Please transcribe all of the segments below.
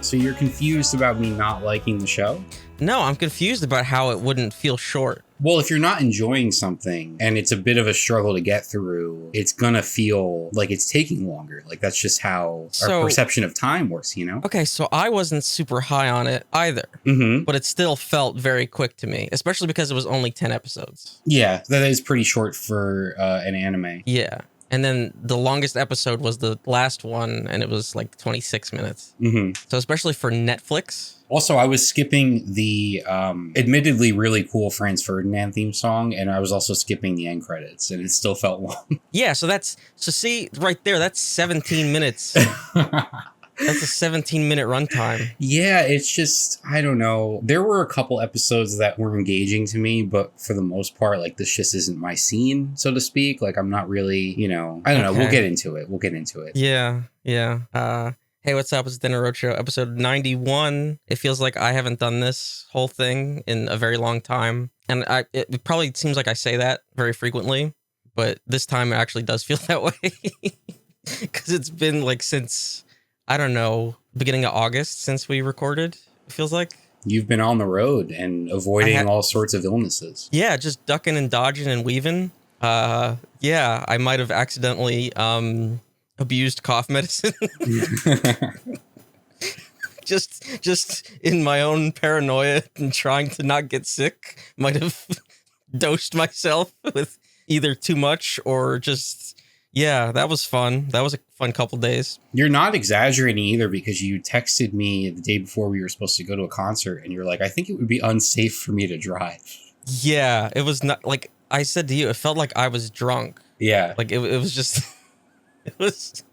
So you're confused about me not liking the show? No, I'm confused about how it wouldn't feel short. Well, if you're not enjoying something and it's a bit of a struggle to get through, it's gonna feel like it's taking longer. Like that's just how our perception of time works, you know? Okay, so I wasn't super high on it either, but it still felt very quick to me, especially because it was only 10 episodes. Yeah, that is pretty short for an anime. Yeah. And then the longest episode was the last one, and it was like 26 minutes. So especially for Netflix. Also, I was skipping the admittedly really cool Franz Ferdinand theme song, and I was also skipping the end credits, and it still felt long. Yeah, so see, right there, that's 17 minutes. That's a 17-minute runtime. Yeah, it's just, I don't know. There were a couple episodes that were engaging to me, but for the most part, like, this just isn't my scene, so to speak. Like, I'm not really, I don't know. We'll get into it. Yeah. Hey, what's up? It's DeadEndRoad Show, episode 91. It feels like I haven't done this whole thing in a very long time. And it probably seems like I say that very frequently, but this time it actually does feel that way. Because it's been like since... I don't know, beginning of August since we recorded, it feels like. You've been on the road and avoiding all sorts of illnesses. Yeah, just ducking and dodging and weaving. Yeah, I might have accidentally abused cough medicine. just in my own paranoia and trying to not get sick, might have dosed myself with either too much or just... Yeah, that was fun. That was a fun couple days. You're not exaggerating either, because you texted me the day before we were supposed to go to a concert, and you're like, I think it would be unsafe for me to drive. Yeah, it was not like I said to you, it felt like I was drunk. Yeah. Like it was just, it was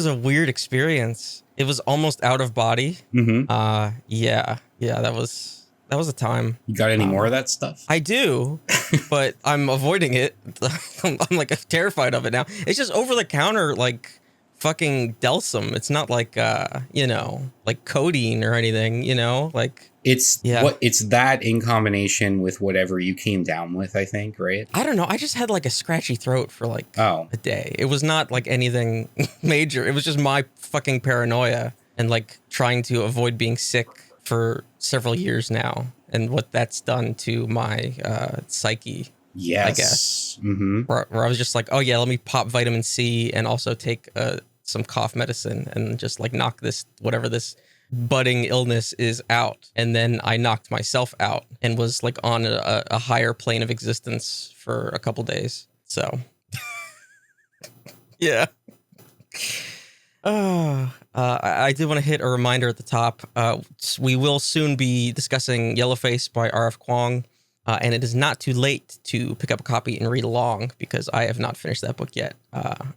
a weird experience. It was almost out of body. Yeah, that was a time. You got any more of that stuff? I do, but I'm avoiding it. I'm like terrified of it now. It's just over the counter, like fucking Delsum. It's not like like codeine or anything. Like it's that in combination with whatever you came down with. I think, right? I don't know. I just had like a scratchy throat for like a day. It was not like anything major. It was just my fucking paranoia and like trying to avoid being sick for several years now, and what that's done to my psyche. Yes. I guess. Where I was just like, oh yeah, let me pop vitamin C and also take some cough medicine and just like knock this, whatever this budding illness is, out. And then I knocked myself out and was like on a higher plane of existence for a couple days. So yeah. I did want to hit a reminder at the top. We will soon be discussing Yellowface by R.F. Kuang, and it is not too late to pick up a copy and read along, because I have not finished that book yet.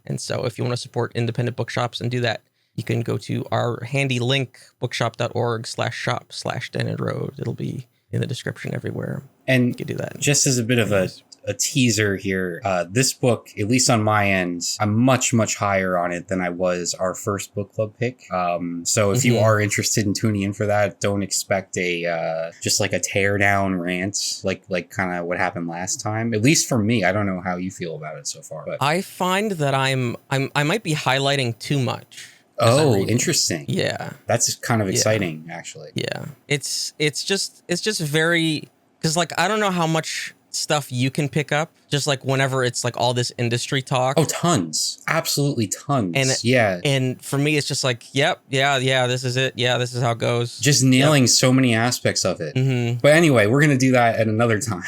And so if you want to support independent bookshops and do that, you can go to our handy link, bookshop.org/shop/DeadEndRoad. It'll be in the description everywhere. And you can do that. Just as a bit of a teaser here, this book, at least on my end, I'm much higher on it than I was our first book club pick. So if you are interested in tuning in for that, don't expect a just like a tear down rant like kind of what happened last time. At least for me, I don't know how you feel about it so far. But I find that I might be highlighting too much. Oh, interesting. Yeah, that's kind of exciting, actually. Yeah, it's just very, because like I don't know how much stuff you can pick up, just like whenever it's like all this industry talk. Oh, tons. Absolutely tons. And for me, it's just like, yeah, this is it. Yeah, this is how it goes. Just nailing so many aspects of it. But anyway, we're going to do that at another time.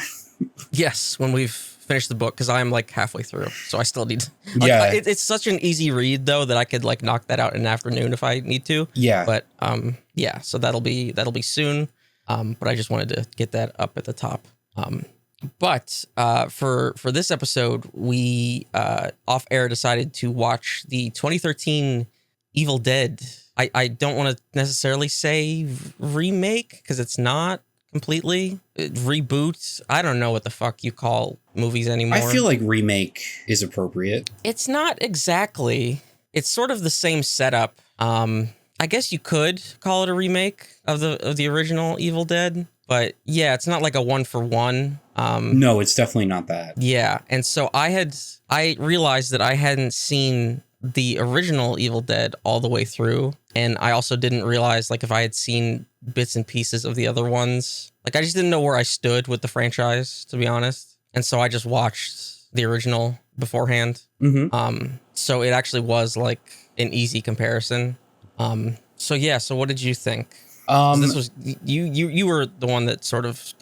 Yes, when we've finished the book, because I'm like halfway through, so I still need to, it's such an easy read though that I could like knock that out in an afternoon if I need to. Yeah. But so that'll be soon. But I just wanted to get that up at the top. But for this episode, we off air decided to watch the 2013 Evil Dead. I don't want to necessarily say remake, because it's not completely reboot. I don't know what the fuck you call movies anymore. I feel like remake is appropriate. It's not exactly. It's sort of the same setup. I guess you could call it a remake of the original Evil Dead. But yeah, it's not like a 1-for-1. No, it's definitely not that. Yeah, and so I realized that I hadn't seen the original Evil Dead all the way through, and I also didn't realize, like, if I had seen bits and pieces of the other ones, like, I just didn't know where I stood with the franchise, to be honest. And so I just watched the original beforehand. So it actually was like an easy comparison. So what did you think? This was you were the one that sort of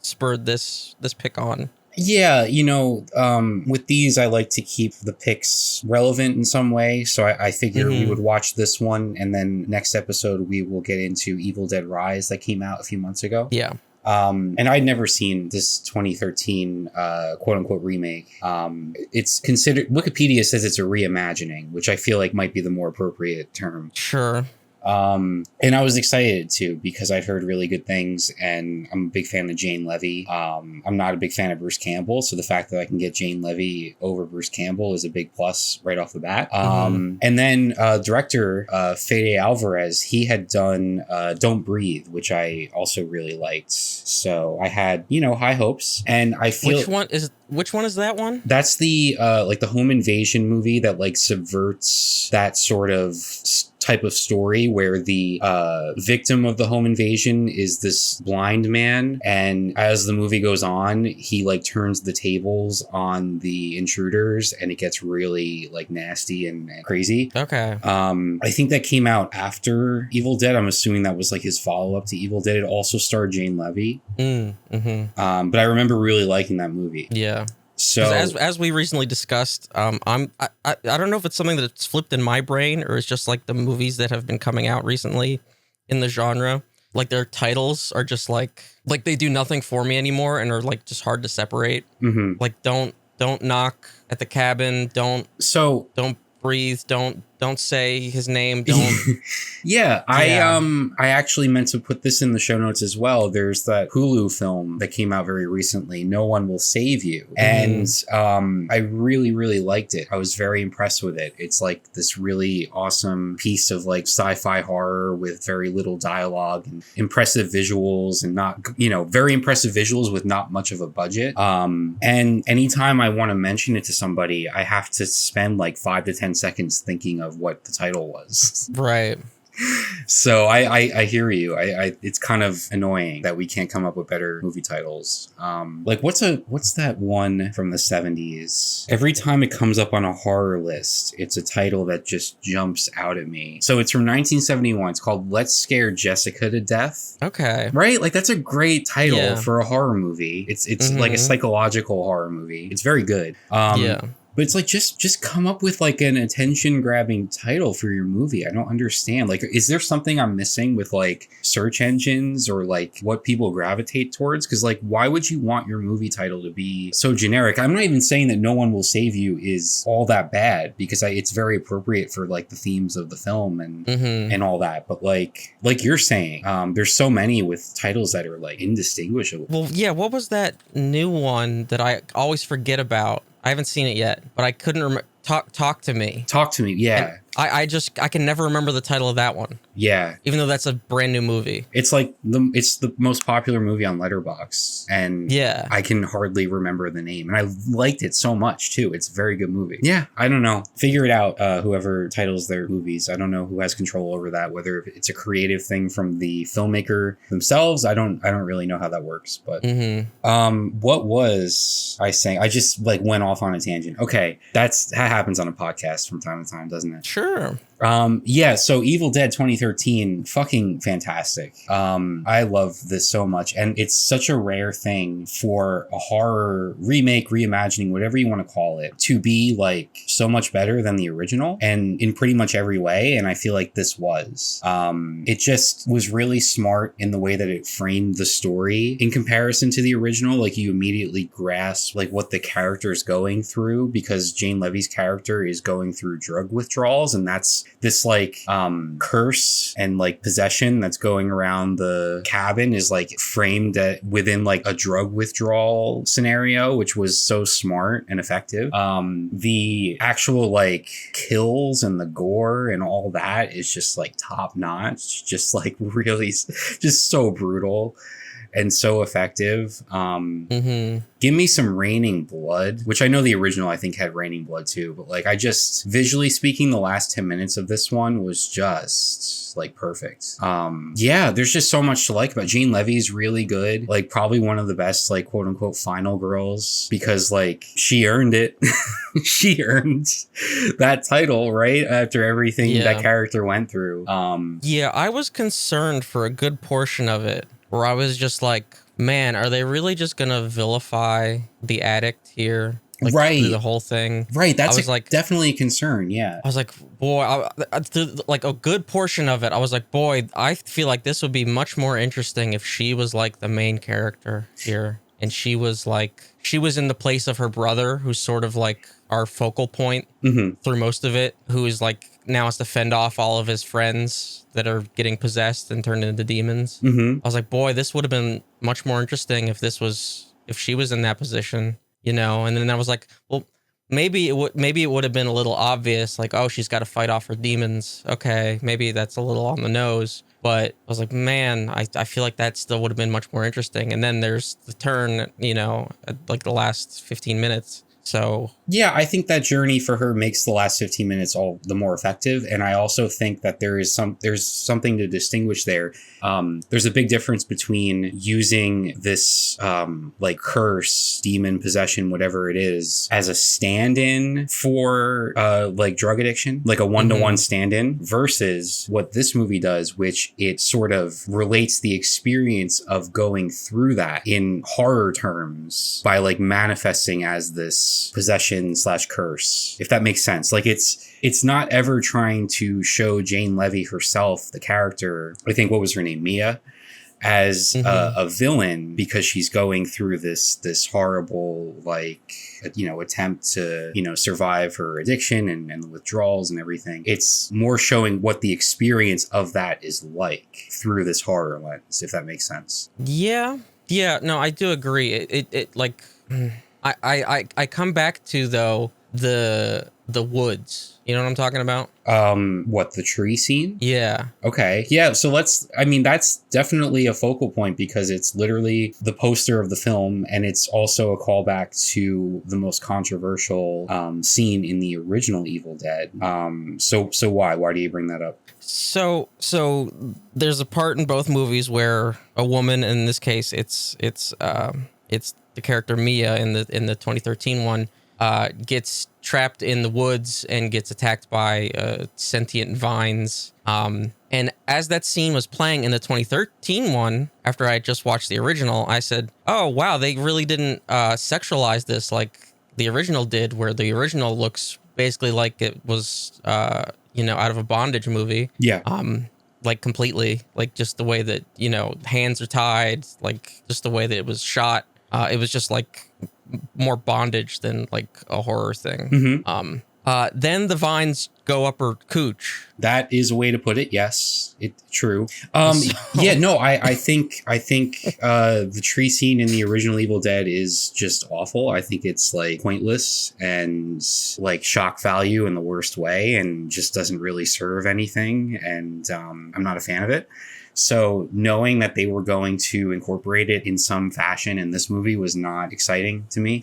spurred this pick on. Yeah, with these, I like to keep the picks relevant in some way. So I figure we would watch this one, and then next episode we will get into Evil Dead Rise that came out a few months ago. Yeah. And I'd never seen this 2013 quote unquote remake. It's considered, Wikipedia says it's a reimagining, which I feel like might be the more appropriate term. Sure. And I was excited too, because I'd heard really good things, and I'm a big fan of Jane Levy. I'm not a big fan of Bruce Campbell, so the fact that I can get Jane Levy over Bruce Campbell is a big plus right off the bat. And then director Fede Alvarez, he had done Don't Breathe, which I also really liked. So I had, high hopes, and I feel which one is that one? That's the like the home invasion movie that like subverts that sort of type of story where the victim of the home invasion is this blind man, and as the movie goes on, he like turns the tables on the intruders, and it gets really like nasty and crazy. Okay. I think that came out after Evil Dead. I'm assuming that was like his follow-up to Evil Dead. It also starred Jane Levy. But I remember really liking that movie. Yeah. So as we recently discussed, I don't know if it's something that's flipped in my brain, or it's just like the movies that have been coming out recently in the genre, like their titles are just like they do nothing for me anymore, and are like just hard to separate. Like don't knock at the cabin, don't breathe, don't say his name, don't. Yeah, I actually meant to put this in the show notes as well. There's that Hulu film that came out very recently, No One Will Save You, and I really, really liked it. I was very impressed with it. It's like this really awesome piece of like sci-fi horror with very little dialogue and impressive visuals, and not, very impressive visuals with not much of a budget. And anytime I want to mention it to somebody, I have to spend like 5 to 10 seconds thinking of what the title was. Right. So I hear you. It's kind of annoying that we can't come up with better movie titles. Like what's that one from the 70s? Every time it comes up on a horror list, it's a title that just jumps out at me. So it's from 1971. It's called Let's Scare Jessica to Death. Okay. Right? Like that's a great title for a horror movie. It's like a psychological horror movie. It's very good. But it's like, just come up with like an attention grabbing title for your movie. I don't understand. Like, is there something I'm missing with like search engines or like what people gravitate towards? Because like, why would you want your movie title to be so generic? I'm not even saying that No One Will Save You is all that bad, because it's very appropriate for like the themes of the film and all that. But like you're saying, there's so many with titles that are like indistinguishable. Well, yeah. What was that new one that I always forget about? I haven't seen it yet, but I couldn't remember. Talk to me. Talk to me. Yeah. And I can never remember the title of that one. Yeah. Even though that's a brand new movie. It's like it's the most popular movie on Letterboxd, and I can hardly remember the name. And I liked it so much too. It's a very good movie. Yeah, I don't know. Figure it out. Whoever titles their movies, I don't know who has control over that. Whether it's a creative thing from the filmmaker themselves, I don't really know how that works. But what was I saying? I just like went off on a tangent. Okay, that happens on a podcast from time to time, doesn't it? Sure. So Evil Dead 2013, fucking fantastic. I love this so much, and it's such a rare thing for a horror remake, reimagining, whatever you want to call it, to be like so much better than the original, and in pretty much every way. And I feel like this was. It just was really smart in the way that it framed the story in comparison to the original. Like you immediately grasp like what the character is going through, because Jane Levy's character is going through drug withdrawals, and that's this like curse and like possession that's going around the cabin is like framed within like a drug withdrawal scenario, which was so smart and effective. The actual like kills and the gore and all that is just like top notch, just like really just so brutal. and so effective. Give me some raining blood, which I know the original I think had raining blood too, but like I just visually speaking, the last 10 minutes of this one was just like perfect. Yeah, there's just so much to like about Jane Levy's really good, like probably one of the best like quote unquote final girls, because like she earned it. She earned that title, right? After everything that character went through. Yeah, I was concerned for a good portion of it where I was just like, man, are they really just gonna vilify the addict here? Like, right. Through the whole thing. Right. That's like definitely a concern. Yeah. I was like, boy, like a good portion of it. I was like, boy, I feel like this would be much more interesting if she was like the main character here. And she was in the place of her brother, who's sort of like our focal point through most of it, who is like now has to fend off all of his friends that are getting possessed and turned into demons. I was like, boy, this would have been much more interesting if she was in that position. You know, and then I was like, well, maybe it would have been a little obvious, like, oh, she's got to fight off her demons. Okay, maybe that's a little on the nose. But I was like, man, I feel like that still would have been much more interesting. And then there's the turn, you know, at like the last 15 minutes. So yeah, I think that journey for her makes the last 15 minutes all the more effective. And I also think that there's something to distinguish there. There's a big difference between using this like curse, demon possession, whatever it is, as a stand-in for like drug addiction, like a one-to-one stand-in, versus what this movie does, which it sort of relates the experience of going through that in horror terms by like manifesting as this possession / curse, if that makes sense. Like it's not ever trying to show Jane Levy herself, the character, I think what was her name, Mia, as a villain because she's going through this horrible like, you know, attempt to, you know, survive her addiction and the withdrawals and everything. It's more showing what the experience of that is like through this horror lens, if that makes sense. Yeah, no, I do agree. It like I come back to though the woods. You know what I'm talking about? What, the tree scene? Yeah. Okay. Yeah. So that's definitely a focal point because it's literally the poster of the film, and it's also a callback to the most controversial scene in the original Evil Dead. So why do you bring that up? So there's a part in both movies where a woman, in this case, it's the character Mia in the 2013 one, gets trapped in the woods and gets attacked by sentient vines. And as that scene was playing in the 2013 one, after I just watched the original, I said, oh, wow, they really didn't sexualize this like the original did, where the original looks basically like it was, you know, out of a bondage movie. Yeah. Like completely, like just the way that, you know, hands are tied, like just the way that it was shot. It was just like more bondage than like a horror thing. Then the vines go up her cooch. That is a way to put it. Yes, it's true. Yeah, no, I think the tree scene in the original Evil Dead is just awful. I think it's like pointless and like shock value in the worst way, and just doesn't really serve anything. And I'm not a fan of it. So knowing that they were going to incorporate it in some fashion in this movie was not exciting to me.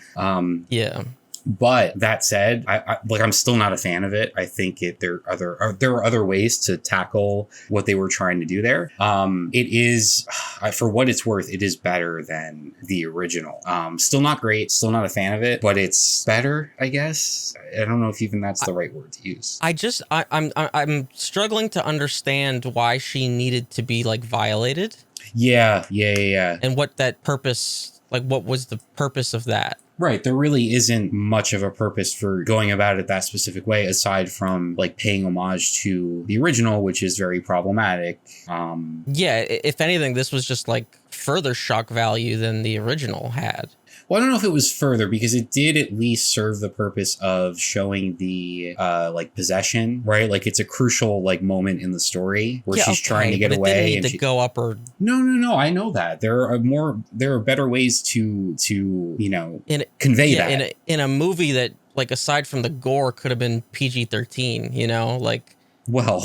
Yeah. But that said, I'm still not a fan of it. I think there are other ways to tackle what they were trying to do there. It is, for what it's worth, it is better than the original. Still not great. Still not a fan of it, but it's better, I guess. I don't know if even that's the right word to use. I'm struggling to understand why she needed to be like violated. Yeah. And what that purpose, like what was the purpose of that? Right. There really isn't much of a purpose for going about it that specific way, aside from like paying homage to the original, which is very problematic. Yeah. If anything, this was just like further shock value than the original had. Well, I don't know if it was further, because it did at least serve the purpose of showing the like possession, right? Like it's a crucial like moment in the story where she's trying to get away. It didn't need to go up or no. I know that there are better ways to you know convey that in a movie that like aside from the gore could have been PG-13. You know, like Well,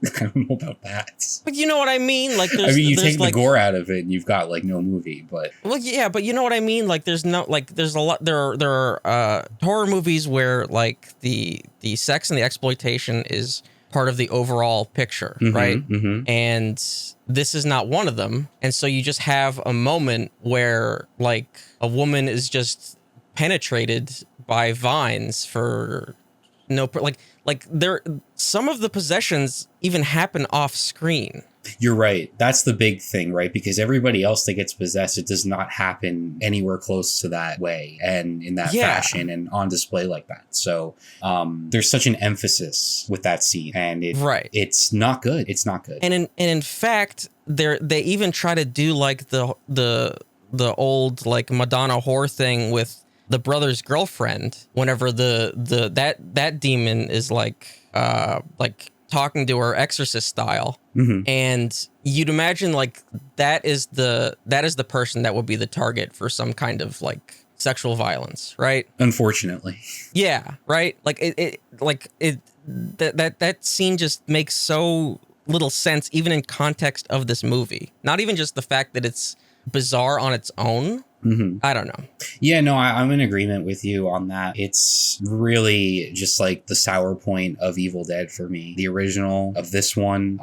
I don't know about that. But you know what I mean? Like, I mean, you take the like, gore out of it, and you've got like no movie. But well, yeah, but you know what I mean? Like, there's no, like, there's a lot. There are horror movies where like the sex and the exploitation is part of the overall picture, right? Mm-hmm. And this is not one of them. And so you just have a moment where like a woman is just penetrated by vines for no, like there, some of the possessions even happen off screen. You're right. That's the big thing, right? Because everybody else that gets possessed, it does not happen anywhere close to that way and in that fashion and on display like that. So there's such an emphasis with that scene, and it's not good. It's not good. And in fact, they even try to do like the old like Madonna whore thing with the brother's girlfriend whenever that demon is like talking to her exorcist style. Mm-hmm. And you'd imagine like that is the person that would be the target for some kind of like sexual violence, right? Unfortunately. Yeah, right? Like that scene just makes so little sense even in context of this movie. Not even just the fact that it's bizarre on its own. Mm-hmm. I don't know. Yeah, no, I'm in agreement with you on that. It's really just like the sour point of Evil Dead for me. The original of this one,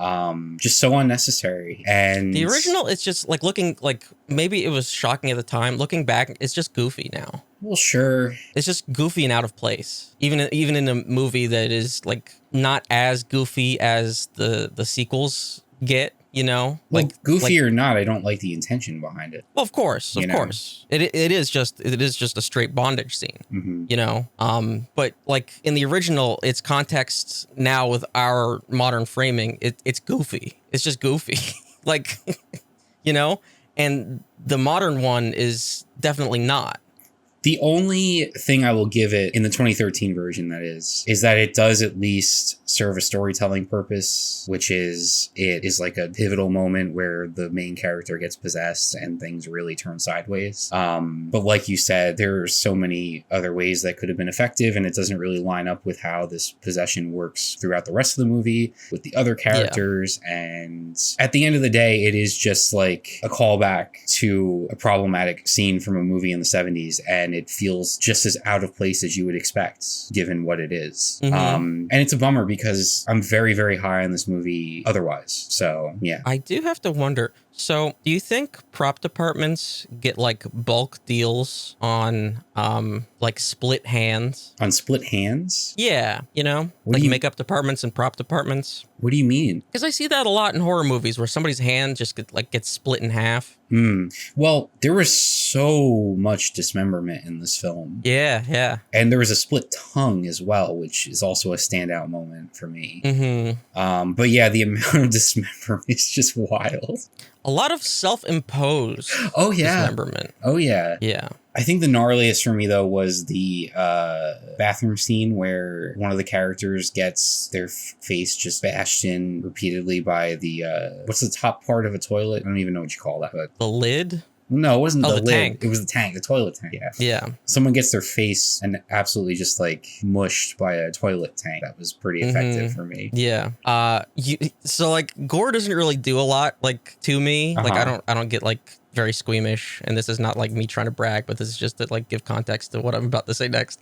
just so unnecessary. And the original, it's just like looking like maybe it was shocking at the time. Looking back, it's just goofy now. Well, sure. It's just goofy and out of place. Even in a movie that is like not as goofy as the sequels get. You know, well, like goofy or not, I don't like the intention behind it. Well, of course, it is just a straight bondage scene. Mm-hmm. You know, but like in the original, its context now with our modern framing, it's goofy. It's just goofy, like you know, and the modern one is definitely not. The only thing I will give it in the 2013 version, that is that it does at least serve a storytelling purpose, which is it is like a pivotal moment where the main character gets possessed and things really turn sideways. But like you said, there are so many other ways that could have been effective, and it doesn't really line up with how this possession works throughout the rest of the movie with the other characters. Yeah. And at the end of the day, it is just like a callback to a problematic scene from a movie in the 70s, and it feels just as out of place as you would expect given what it is. Mm-hmm. And it's a bummer because I'm very, very high on this movie otherwise. So yeah, I do have to wonder, so do you think prop departments get like bulk deals on like split hands? On split hands? Yeah, you know, like makeup departments and prop departments. What do you mean? Because I see that a lot in horror movies where somebody's hand just gets split in half. Well, there was so much dismemberment in this film. Yeah. And there was a split tongue as well, which is also a standout moment for me. Mm-hmm. But yeah, the amount of dismemberment is just wild. A lot of self-imposed dismemberment. Oh, yeah. Yeah. I think the gnarliest for me, though, was the bathroom scene where one of the characters gets their face just bashed in repeatedly by the, what's the top part of a toilet? I don't even know what you call that. But the lid? No, it wasn't the lid. Tank. It was the tank, the toilet tank. Yeah. Yeah. Someone gets their face and absolutely just like mushed by a toilet tank. That was pretty effective for me. Yeah. So like gore doesn't really do a lot like to me. Like I don't get like very squeamish, and this is not like me trying to brag, but this is just to like give context to what I'm about to say next.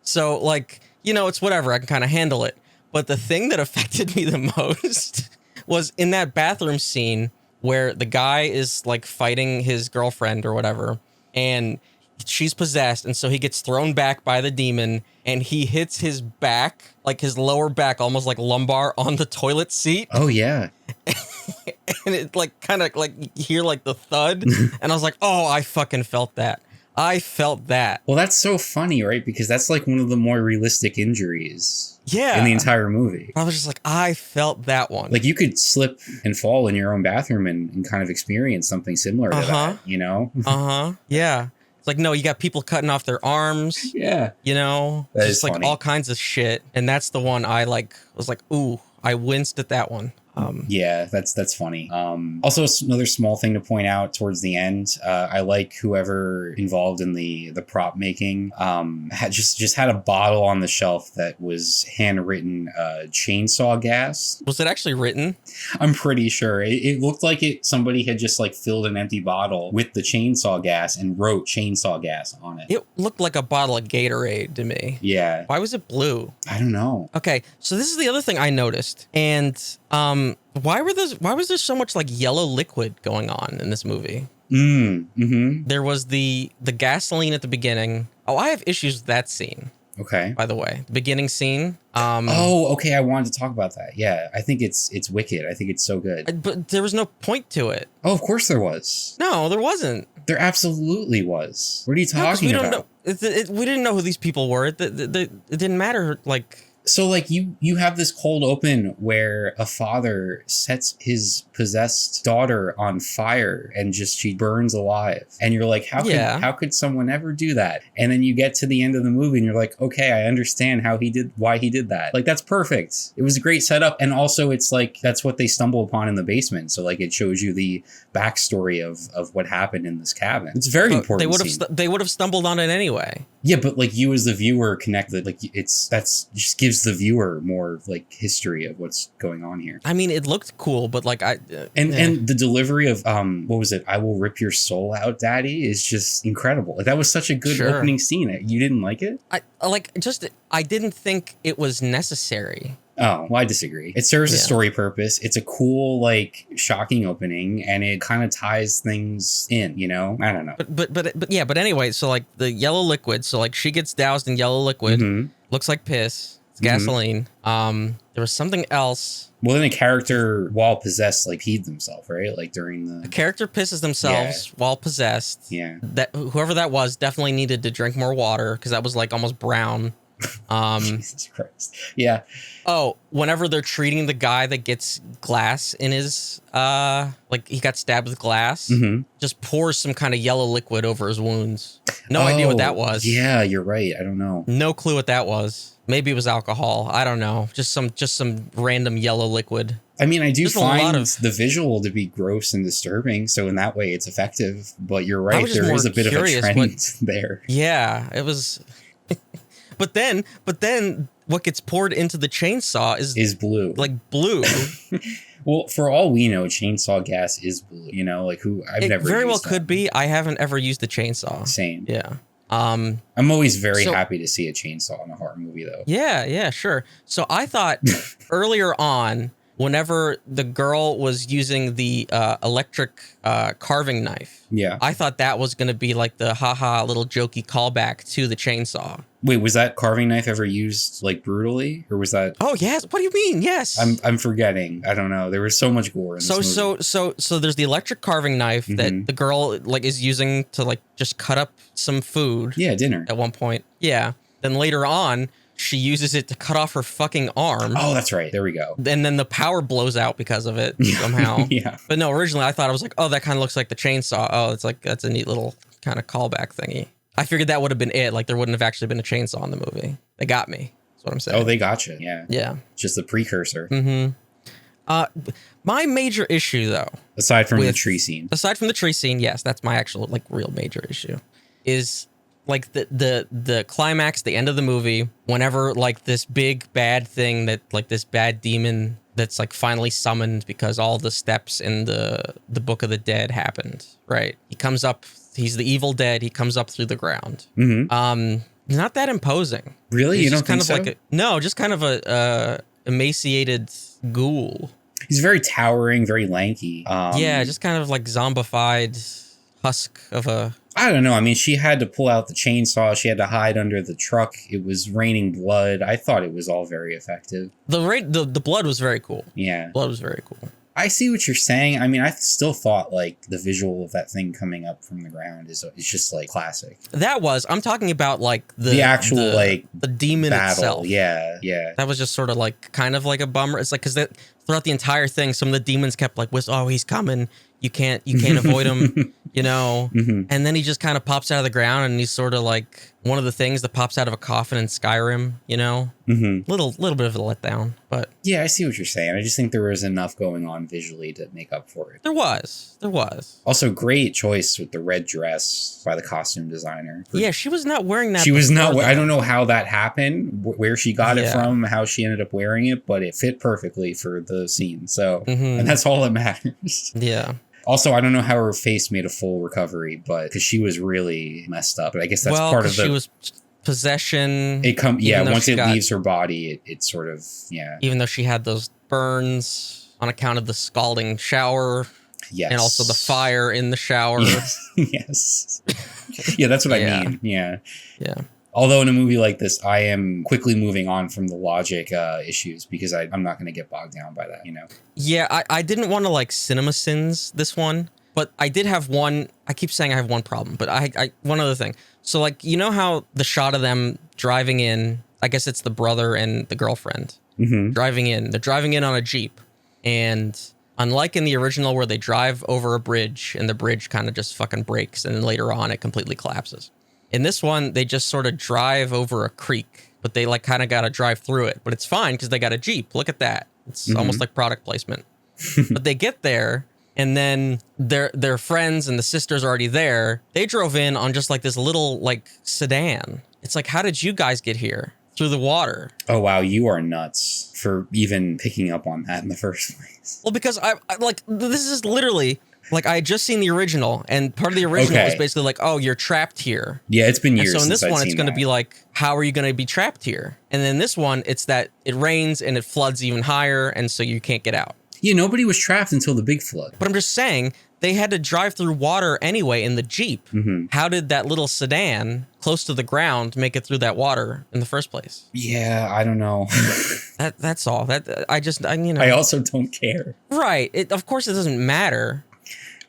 So like, you know, it's whatever. I can kind of handle it. But the thing that affected me the most was in that bathroom scene where the guy is like fighting his girlfriend or whatever, and she's possessed, and so he gets thrown back by the demon, and he hits his back, like his lower back, almost like lumbar, on the toilet seat. Oh yeah. And it like kind of like you hear like the thud, and I was like, oh, I fucking felt that. I felt that. Well, that's so funny, right? Because that's like one of the more realistic injuries in the entire movie. I was just like, I felt that one. Like you could slip and fall in your own bathroom and kind of experience something similar to that, you know? Yeah. It's like, no, you got people cutting off their arms. Yeah. You know? That just is like funny. all kinds of shit. And that's the one I like was like, ooh, I winced at that one. Yeah, that's funny. Also, another small thing to point out towards the end, I like whoever involved in the prop making had just had a bottle on the shelf that was handwritten chainsaw gas. Was it actually written? I'm pretty sure it looked like somebody had just like filled an empty bottle with the chainsaw gas and wrote chainsaw gas on it. It looked like a bottle of Gatorade to me. Yeah. Why was it blue? I don't know. Okay, so this is the other thing I noticed, and why was there so much like yellow liquid going on in this movie? There was the gasoline at the beginning. Oh, I have issues with that scene. Okay. By the way, the beginning scene. Okay. I wanted to talk about that. Yeah, I think it's wicked. I think it's so good. But there was no point to it. Oh, of course there was. No, there wasn't. There absolutely was. What are you talking about? We didn't know who these people were. It didn't matter. Like. So, like, you have this cold open where a father sets his possessed daughter on fire and she burns alive. And you're like, how could someone ever do that? And then you get to the end of the movie and you're like, okay, I understand why he did that. Like, that's perfect. It was a great setup. And also, it's like, that's what they stumble upon in the basement. So, like, it shows you the backstory of what happened in this cabin. It's very important. They would have stumbled on it anyway. Yeah, but like you as the viewer connected, like that's just gives the viewer more like history of what's going on here. I mean, it looked cool, but like and the delivery of what was it? I will rip your soul out, Daddy, is just incredible. Like that was such a good opening scene. You didn't like it? I didn't think it was necessary. Oh, well, I disagree. It serves a story purpose. It's a cool, like, shocking opening, and it kind of ties things in, you know? I don't know. But anyway, so, like, the yellow liquid, so, like, she gets doused in yellow liquid, looks like piss, it's gasoline. There was something else. Well, then a character, while possessed, like, peed themselves, right? Like, during the... A character pisses themselves while possessed. Yeah. Whoever that was definitely needed to drink more water, because that was, like, almost brown. Jesus Christ. Yeah. Oh, whenever they're treating the guy that gets glass in his like he got stabbed with glass, just pours some kind of yellow liquid over his wounds. No idea what that was. Yeah, you're right. I don't know. No clue what that was. Maybe it was alcohol. I don't know. Just some random yellow liquid. I mean, I do find the visual to be gross and disturbing, so in that way it's effective, but you're right, there is a bit of a trend there. Yeah, it was But then what gets poured into the chainsaw is blue. Like blue. Well, for all we know, chainsaw gas is blue. You know, like I've never very well used could be. I haven't ever used a chainsaw. Same. Yeah. I'm always very happy to see a chainsaw in a horror movie, though. Yeah, sure. So I thought earlier on, whenever the girl was using the electric carving knife, I thought that was going to be like the haha little jokey callback to the chainsaw. Wait, was that carving knife ever used like brutally, or was that? Oh yes. What do you mean? Yes. I'm forgetting. I don't know. There was so much gore in this movie. So there's the electric carving knife that the girl like is using to like just cut up some food. Yeah, dinner. At one point. Yeah. Then later on, she uses it to cut off her fucking arm. Oh, that's right. There we go. And then the power blows out because of it somehow. Yeah. But no, originally I thought it was like, oh, that kind of looks like the chainsaw. Oh, it's like, that's a neat little kind of callback thingy. I figured that would have been it. Like there wouldn't have actually been a chainsaw in the movie. They got me. That's what I'm saying. Oh, they got you. Yeah. Yeah. Just the precursor. My major issue though. Aside from the tree scene. Aside from the tree scene, yes, that's my actual like real major issue. Is like the climax, the end of the movie, whenever like this big bad thing that like this bad demon that's like finally summoned because all the steps in the Book of the Dead happened, right? He comes up, he's the evil dead, he comes up through the ground. Not that imposing. Really? He's you don't think so? Just kind of a emaciated ghoul. He's very towering, very lanky. Yeah, just kind of like zombified husk of a... I don't know. I mean, she had to pull out the chainsaw. She had to hide under the truck. It was raining blood. I thought it was all very effective. The blood was very cool. Yeah. Blood was very cool. I see what you're saying. I mean, I still thought like the visual of that thing coming up from the ground is just like classic. I'm talking about like the actual like the demon battle. itself. Yeah. That was just sort of like kind of like a bummer. It's like because throughout the entire thing, some of the demons kept like, "Oh, he's coming. You can't avoid him," you know. Mm-hmm. And then he just kind of pops out of the ground, and he's sort of like one of the things that pops out of a coffin in Skyrim, you know. Mm-hmm. Little bit of a letdown, but yeah, I see what you're saying. I just think there was enough going on visually to make up for it. there was. Also, great choice with the red dress by the costume designer. Yeah, she was not wearing that. She was not. I don't know how that happened, where she got it Yeah. from, how she ended up wearing it, but it fit perfectly for the scene. So, Mhm. and that's all that matters. Yeah. Also, I don't know how her face made a full recovery, but because she was really messed up. But I guess that's Well, part of 'cause the. she was possession. Yeah, though once she it got- leaves her body, it sort of Even though she had those burns on account of the scalding shower. Yes. And also the fire in the shower. Yes. Yeah, that's what Yeah. I mean. Yeah. Yeah. Although in a movie like this, I am quickly moving on from the logic issues because I'm not going to get bogged down by that, you know? Yeah, I didn't want to like cinema sins this one, but I did have one. I keep saying I have one problem, but I one other thing. So like, you know how the shot of them driving in, I guess it's the brother and the girlfriend driving in. They're driving in on a Jeep. And unlike in the original where they drive over a bridge and the bridge kind of just fucking breaks and then later on it completely collapses. In this one, they just sort of drive over a creek, but they like kind of got to drive through it. But it's fine because they got a Jeep. Look at that. It's almost like product placement. But they get there and then their friends and the sister's already there. They drove in on just like this little like sedan. It's like, how did you guys get here? Through the water. Oh, wow. You are nuts for even picking up on that in the first place. Well, because I like, this is literally like, I had just seen the original and part of the original was basically like, oh, you're trapped here. Yeah, it's been years. And so in this since one, I'd it's seen going to that. be like, how are you going to be trapped here? And then this one, it's that it rains and it floods even higher. And so you can't get out. Yeah, nobody was trapped until the big flood. But I'm just saying, they had to drive through water anyway in the Jeep. How did that little sedan close to the ground make it through that water in the first place? Yeah, I don't know. That's all. I also don't care. Right. Of course, it doesn't matter.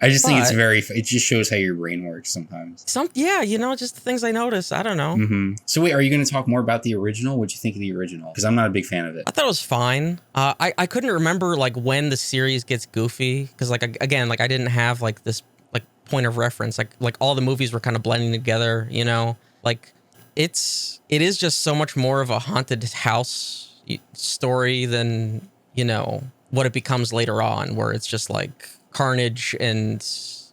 I just think it's But- it just shows how your brain works sometimes. Just the things I notice. I don't know. So wait, are you going to talk more about the original? What'd you think of the original? Because I'm not a big fan of it. I thought it was fine. I couldn't remember like when the series gets goofy because like again like I didn't have like this like point of reference like all the movies were kind of blending together, you know, like it is just so much more of a haunted house story than, you know, what it becomes later on where it's just like carnage and,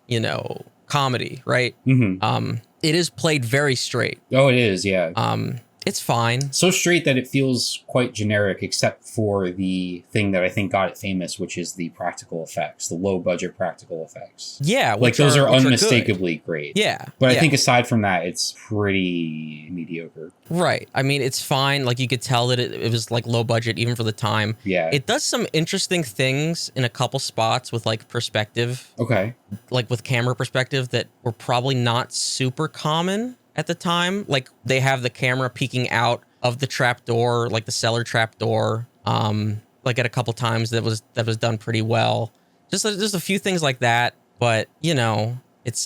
you know, comedy, right? It is played very straight. Oh, it is, yeah. It's fine. So straight that it feels quite generic, except for the thing that I think got it famous, which is the practical effects, the low budget practical effects. Yeah, Like those are which unmistakably great. Yeah. But yeah. I think aside from that, it's pretty mediocre. Right. I mean, it's fine. Like you could tell that it was like low budget even for the time. Yeah. It does some interesting things in a couple spots with like perspective, Okay. like with camera perspective that were probably not super common at the time. Like they have the camera peeking out of the trap door, like the cellar trap door. Like at a couple times that was done pretty well. Just a few things like that, but you know, it's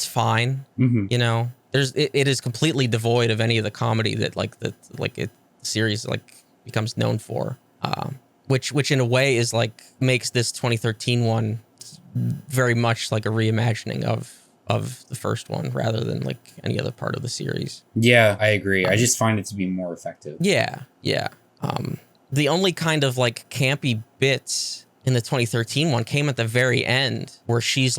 fine. You know, it is completely devoid of any of the comedy that the series like becomes known for. Which in a way is like makes this 2013 one very much like a reimagining of the first one rather than like any other part of the series. Yeah, I agree. I just find it to be more effective. Yeah. The only kind of like campy bits in the 2013 one came at the very end where she says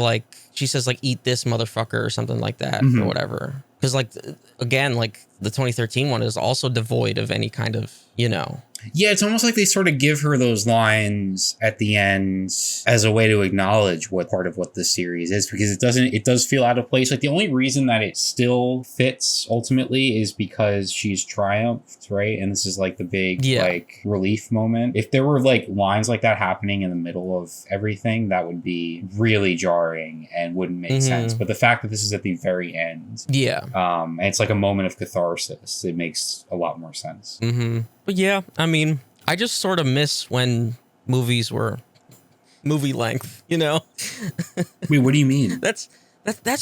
like, eat this motherfucker or something like that or whatever. Because like, again, like the 2013 one is also devoid of any kind of, you know. Yeah, it's almost like they sort of give her those lines at the end as a way to acknowledge what part of what this series is, because it does feel out of place. Like the only reason that it still fits ultimately is because she's triumphed, right? And this is like the big like relief moment. If there were like lines like that happening in the middle of everything, that would be really jarring and wouldn't make sense. But the fact that this is at the very end, and it's like a moment of catharsis, it makes a lot more sense. But yeah, I mean, I just sort of miss when movies were movie length, you know? Wait, what do you mean? That's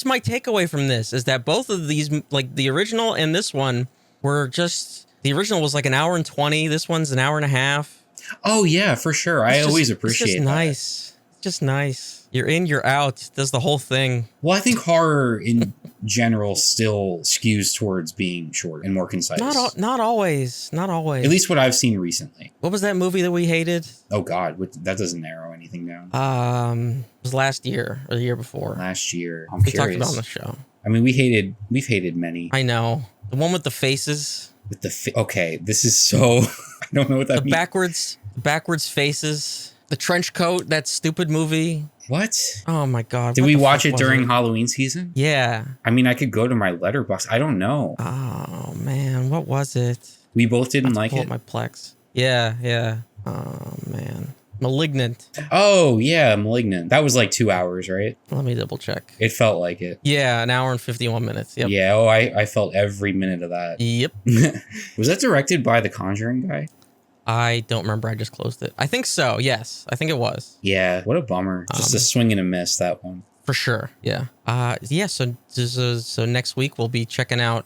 my takeaway from this, is that both of these, like the original and this one, were just, the original was like an hour and 20, this one's an hour and a half. Oh yeah, for sure. I always appreciate it's just that. nice. It's just nice. You're in, you're out. Does the whole thing. Well, I think horror in general still skews towards being short and more concise. Not always. Not always. At least what I've seen recently. What was that movie that we hated? Oh God, that doesn't narrow anything down. It was last year or the year before. Last year. I'm we curious. talked about it on the show. I mean, we've hated many. I know. The one with the faces. With the okay, this is so. I don't know what that means. Backwards faces. The trench coat. That stupid movie. What? Oh my God. Did we watch it during Halloween season? Yeah. I mean, I could go to my letterbox. I don't know. Oh man, what was it? We both didn't like it. My Plex. Yeah. Oh man. Malignant. Oh yeah, Malignant. That was like 2 hours, right? Let me double check. It felt like it. Yeah, an hour and 51 minutes. Yep. Yeah. Oh, I felt every minute of that. Yep. Was that directed by the Conjuring guy? I don't remember. I just closed it. I think so. Yes, I think it was. Yeah. What a bummer. Just a swing and a miss, that one. For sure. Yeah. Yeah. So next week we'll be checking out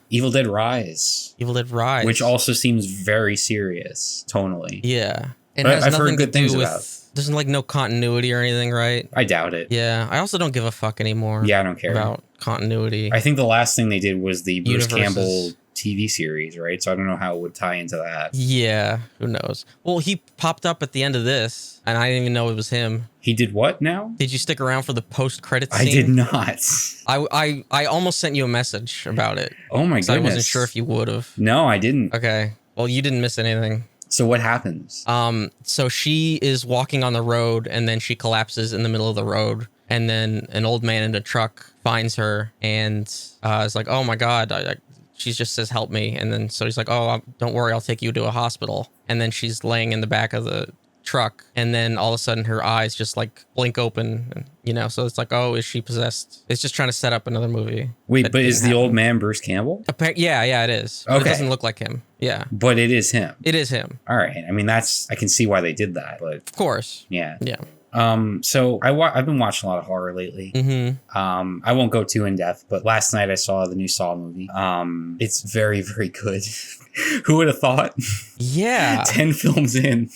Evil Dead Rise. Evil Dead Rise, which also seems very serious tonally. Yeah. It but has I've nothing heard good to do things with, about. There's like no continuity or anything, right? I doubt it. Yeah. I also don't give a fuck anymore. Yeah, I don't care about continuity. I think the last thing they did was the Bruce Universes. Campbell TV series, right? So I don't know how it would tie into that. Yeah, who knows? Well, he popped up at the end of this, and I didn't even know it was him. He did what now? Did you stick around for the post-credits scene? I did not. I almost sent you a message about it. Oh my goodness. I wasn't sure if you would have. No, I didn't. Okay. Well, you didn't miss anything. So what happens? So she is walking on the road, and then she collapses in the middle of the road. And then an old man in a truck finds her and is like, oh my God, she just says, help me. And then so he's like, oh, don't worry, I'll take you to a hospital. And then she's laying in the back of the truck. And then all of a sudden her eyes just like blink open, you know? So it's like, oh, is she possessed? It's just trying to set up another movie. Wait, but is the old man Bruce Campbell? Yeah, it is. Okay. It doesn't look like him. Yeah. But it is him. It is him. All right. I mean, I can see why they did that, but. Of course. Yeah. Yeah. So I've been watching a lot of horror lately. Mm-hmm. I won't go too in depth, but last night I saw the new Saw movie. It's very, very good. Who would have thought? Yeah. 10 films in,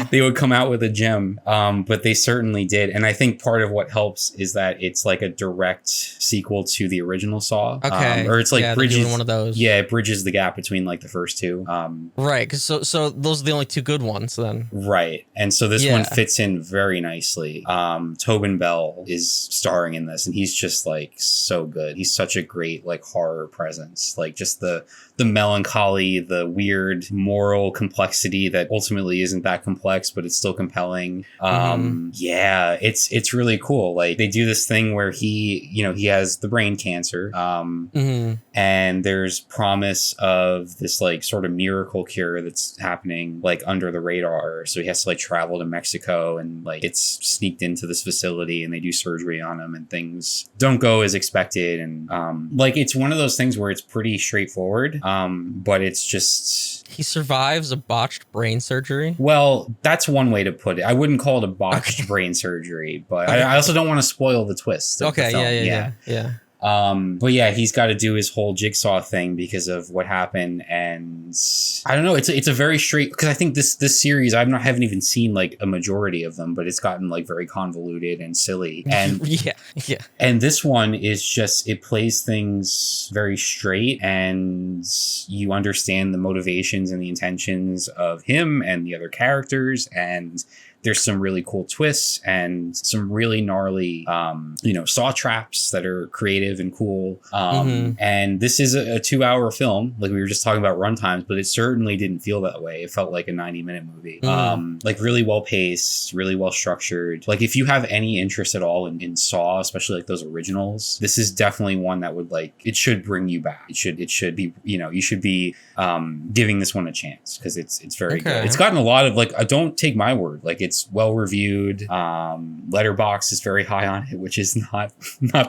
they would come out with a gem. But they certainly did. And I think part of what helps is that it's like a direct sequel to the original Saw. Okay. Or it's like bridges one of those. Yeah, it bridges the gap between like the first two. Right. Cause so those are the only two good ones then. Right. And so this one fits in very nicely. Tobin Bell is starring in this, and he's just like so good. He's such a great like horror presence. Like just the melancholy, the weird moral complexity that ultimately isn't that complex, but it's still compelling. Yeah, it's really cool. Like they do this thing where he has the brain cancer. And there's promise of this like sort of miracle cure that's happening like under the radar. So he has to like travel to Mexico and like it's sneaked into this facility and they do surgery on him and things don't go as expected. And like it's one of those things where it's pretty straightforward. But it's just... He survives a botched brain surgery? Well, that's one way to put it. I wouldn't call it a botched brain surgery, but I also don't want to spoil the twist of the film. Yeah. But yeah, he's got to do his whole jigsaw thing because of what happened, and I don't know. It's a very straight, because I think this series haven't even seen like a majority of them, but it's gotten like very convoluted and silly, and yeah. And this one is just, it plays things very straight, and you understand the motivations and the intentions of him and the other characters, and there's some really cool twists and some really gnarly, saw traps that are creative and cool. And this is a 2-hour film. Like we were just talking about runtimes, but it certainly didn't feel that way. It felt like a 90-minute movie. Like really well paced, really well structured. Like if you have any interest at all in Saw, especially like those originals, this is definitely one that would it should bring you back. It should be, you should be giving this one a chance because it's very good. It's gotten a lot of don't take my word. Like it's well reviewed. Letterboxd is very high on it, which is not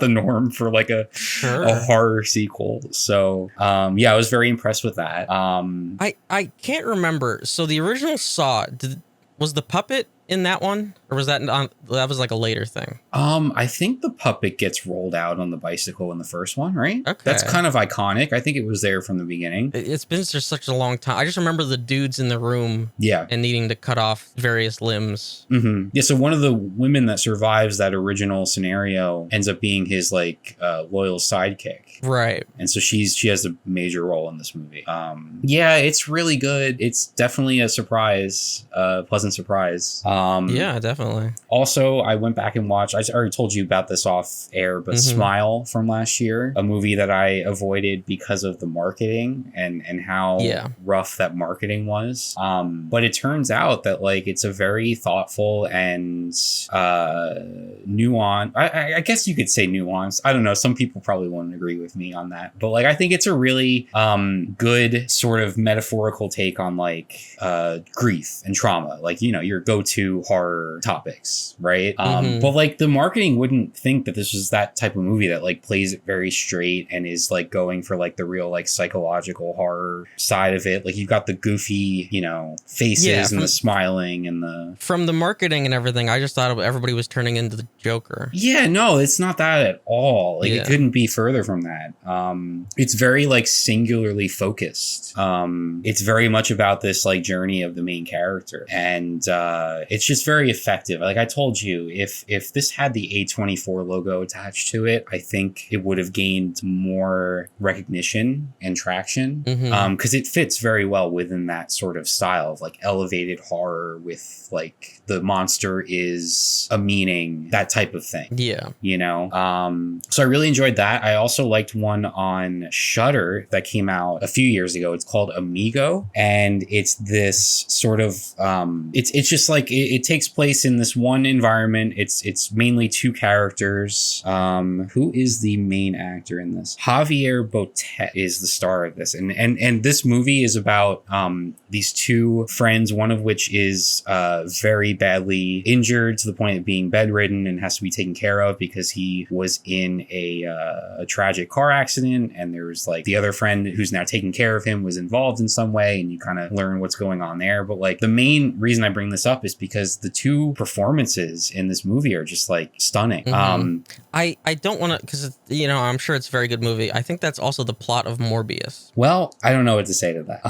the norm for like a horror sequel. So I was very impressed with that. I can't remember. So the original Saw, was the puppet in that one, or was that that was like a later thing? I think the puppet gets rolled out on the bicycle in the first one, right? Okay, that's kind of iconic. I think it was there from the beginning. It's been just such a long time. I just remember the dudes in the room, and needing to cut off various limbs. Yeah, so one of the women that survives that original scenario ends up being his like loyal sidekick. Right. And so she has a major role in this movie. Yeah, it's really good. It's definitely a surprise, pleasant surprise. Yeah, definitely. Also, I went back and watched, I already told you about this off air, but Smile from last year, a movie that I avoided because of the marketing and how rough that marketing was. But it turns out that like it's a very thoughtful and nuanced, I guess you could say nuanced. I don't know. Some people probably won't agree with me on that, but like I think it's a really good sort of metaphorical take on like grief and trauma, like, you know, your go-to horror topics, right? But like the marketing wouldn't think that this was that type of movie that like plays it very straight and is like going for like the real like psychological horror side of it. Like you've got the goofy, you know, faces and the smiling and the from the marketing and everything. I just thought everybody was turning into the Joker. Yeah, no, it's not that at all. Like it couldn't be further from that. It's very like singularly focused. It's very much about this like journey of the main character, and it's just very effective. Like I told you, if this had the A24 logo attached to it, I think it would have gained more recognition and traction, because it fits very well within that sort of style of like elevated horror with like the monster is a meaning, that type of thing. Yeah, you know. So I really enjoyed that. I also liked one on Shudder that came out a few years ago. It's called Amigo, and it's this sort of it's just like it takes place in this one environment. It's mainly two characters. Who is the main actor in this? Javier Botet is the star of this, and this movie is about these two friends, one of which is very badly injured to the point of being bedridden and has to be taken care of because he was in a tragic car accident, and there's like the other friend who's now taking care of him was involved in some way, and you kind of learn what's going on there. But like the main reason I bring this up is because the two performances in this movie are just like stunning. I don't want to, because you know, I'm sure it's a very good movie. I think that's also the plot of Morbius. Well, I don't know what to say to that.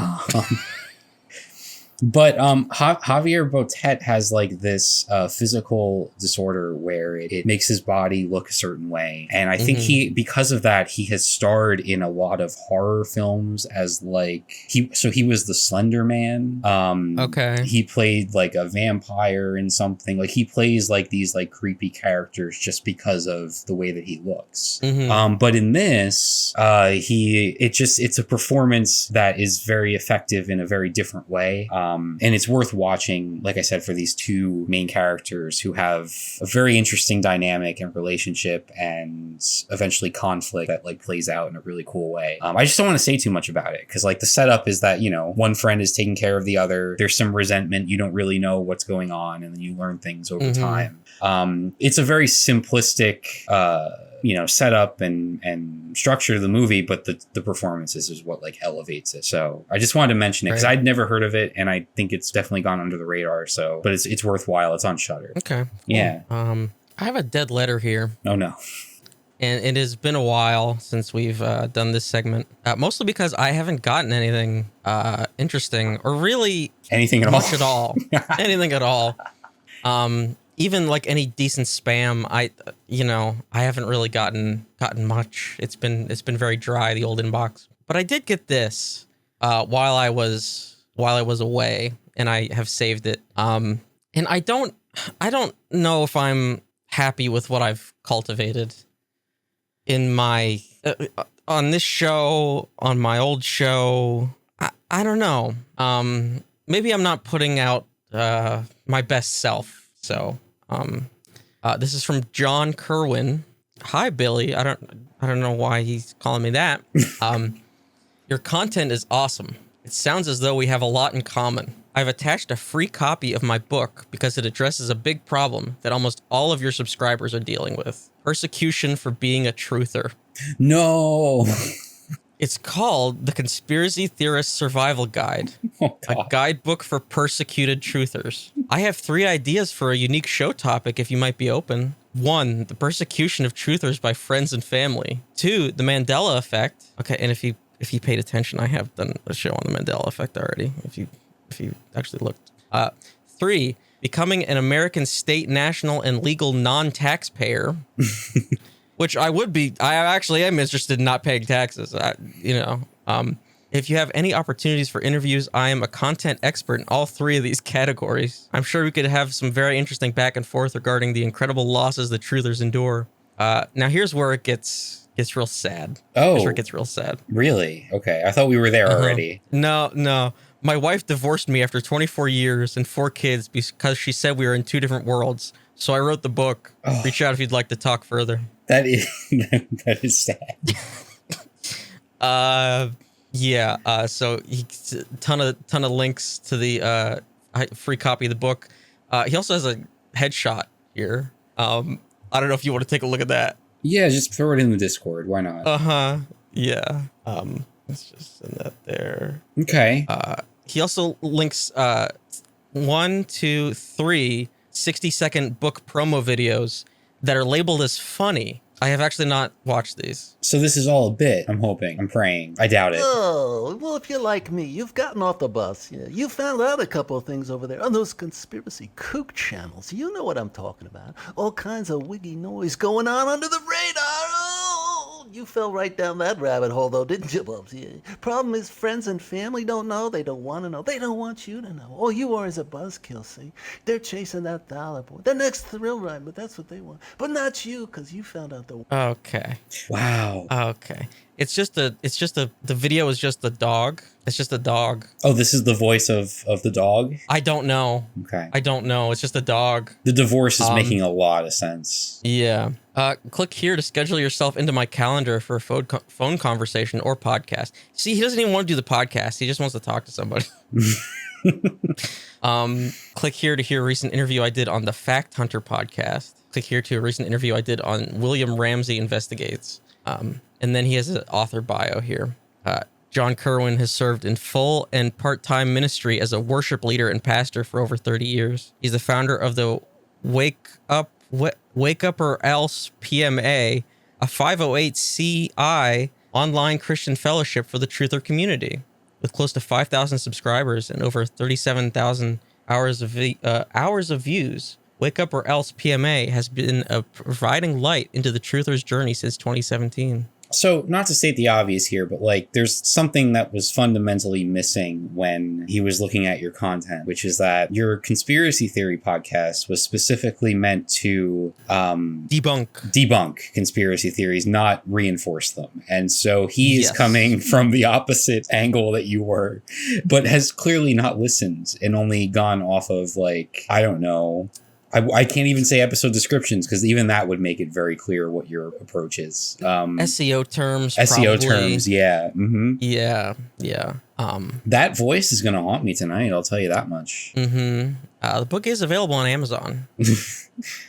But Javier Botet has like this physical disorder where it makes his body look a certain way. And I think because of that, he has starred in a lot of horror films as like, he was the Slender Man. Okay. He played like a vampire in something. Like he plays like these like creepy characters just because of the way that he looks. But in this, it's a performance that is very effective in a very different way. And it's worth watching, like I said, for these two main characters who have a very interesting dynamic and relationship and eventually conflict that like plays out in a really cool way. I just don't want to say too much about it because like the setup is that, you know, one friend is taking care of the other. There's some resentment. You don't really know what's going on, and then you learn things over time. It's a very simplistic you know, setup and structure of the movie, but the performances is what like elevates it. So I just wanted to mention it because I'd never heard of it, and I think it's definitely gone under the radar. So, but it's worthwhile. It's on Shudder. Okay. Cool. Yeah. I have a dead letter here. Oh no. And it has been a while since we've done this segment, mostly because I haven't gotten anything interesting or really anything at much all. Anything at all. Even like any decent spam, I haven't really gotten much. It's been very dry, the old inbox. But I did get this while I was away, and I have saved it. And I don't know if I'm happy with what I've cultivated in my on this show, on my old show. I don't know. Maybe I'm not putting out my best self. So. This is from John Kerwin. Hi, Billy. I don't know why he's calling me that. Your content is awesome. It sounds as though we have a lot in common. I've attached a free copy of my book because it addresses a big problem that almost all of your subscribers are dealing with. Persecution for being a truther. No. It's called The Conspiracy Theorist Survival Guide, a guidebook for persecuted truthers. I have 3 ideas for a unique show topic if you might be open. 1, the persecution of truthers by friends and family. 2, the Mandela effect. Okay, and if you paid attention, I have done a show on the Mandela effect already. If you actually looked. 3, becoming an American state, national, and legal non-taxpayer. Which I actually am interested in not paying taxes. If you have any opportunities for interviews, I am a content expert in all 3 of these categories. I'm sure we could have some very interesting back and forth regarding the incredible losses the truthers endure. Now here's where it gets real sad. Oh, here's where it gets real sad. Really? Okay, I thought we were there already. No. My wife divorced me after 24 years and 4 kids because she said we were in 2 different worlds. So I wrote the book. Oh. Reach out if you'd like to talk further. That is sad. So ton of links to the free copy of the book. He also has a headshot here. I don't know if you want to take a look at that. Yeah, just throw it in the Discord. Why not? Yeah. Let's just send that there. Okay. He also links 1, 2, 3 60-second book promo videos that are labeled as funny. I have actually not watched these. So this is all a bit, I'm hoping. I'm praying. I doubt it. Oh, well, if you're like me, you've gotten off the bus. Yeah, you found out a couple of things over there on those conspiracy kook channels. You know what I'm talking about. All kinds of wiggy noise going on under the radar. Oh, you fell right down that rabbit hole, though, didn't you, Bubs? Yeah. Problem is, friends and family don't know. They don't want to know. They don't want you to know. All you are is a buzzkill, see? They're chasing that dollar, boy. The next thrill ride, but that's what they want. But not you, because you found out the... Okay. Wow. Okay. The video is just the dog. It's just a dog. Oh, this is the voice of the dog? I don't know. Okay. I don't know. It's just a dog. The divorce is making a lot of sense. Yeah. Click here to schedule yourself into my calendar for a phone conversation or podcast. See, he doesn't even want to do the podcast. He just wants to talk to somebody. Click here to hear a recent interview I did on the Fact Hunter podcast. Click here to a recent interview I did on William Ramsey Investigates. And then he has an author bio here. John Kerwin has served in full and part-time ministry as a worship leader and pastor for over 30 years. He's the founder of the Wake Up or Else PMA, a 508c online Christian fellowship for the truther community. With close to 5,000 subscribers and over 37,000 hours of views, Wake Up or Else PMA has been providing light into the truther's journey since 2017. So, not to state the obvious here, but there's something that was fundamentally missing when he was looking at your content, which is that your conspiracy theory podcast was specifically meant to debunk conspiracy theories, not reinforce them. And so he is coming from the opposite angle that you were, but has clearly not listened and only gone off of I don't know. I can't even say episode descriptions because even that would make it very clear what your approach is. SEO terms. Yeah. Mm-hmm. Yeah. That voice is going to haunt me tonight. I'll tell you that much. Mm-hmm. The book is available on Amazon.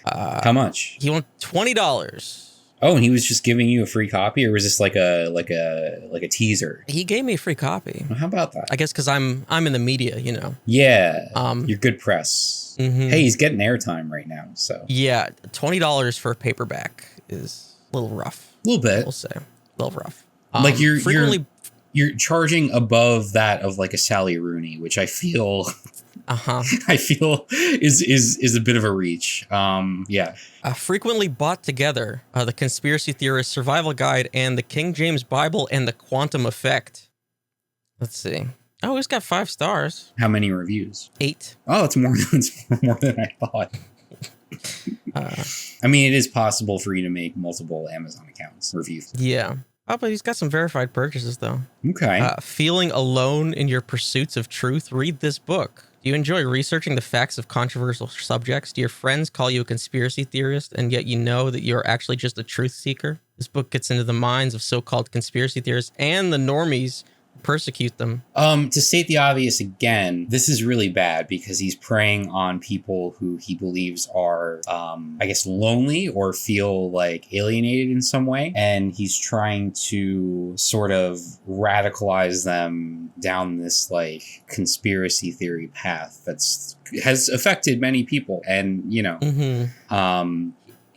How much? He wants $20. Oh, and he was just giving you a free copy, or was this like a teaser? He gave me a free copy. Well, how about that? I guess because I'm in the media, you know. Yeah. You're good press. Mm-hmm. Hey, he's getting airtime right now, so. Yeah, $20 for a paperback is a little rough. A little bit. We'll say a little rough. You're charging above that of a Sally Rooney, which I feel. I feel is a bit of a reach. Yeah. Frequently bought together, the Conspiracy Theorist Survival Guide and the King James Bible and the Quantum Effect. Let's see. Oh, he's got 5 stars. How many reviews? 8. Oh, it's more than I thought. I mean, it is possible for you to make multiple Amazon accounts reviews. Yeah. Oh, but he's got some verified purchases, though. Okay. Feeling alone in your pursuits of truth? Read this book. Do you enjoy researching the facts of controversial subjects? Do your friends call you a conspiracy theorist, and yet you know that you're actually just a truth seeker? This book gets into the minds of so-called conspiracy theorists and the normies persecute them. To state the obvious again, this is really bad because he's preying on people who he believes are, I guess, lonely or feel like alienated in some way. And he's trying to sort of radicalize them down this like conspiracy theory path has affected many people. And, you know,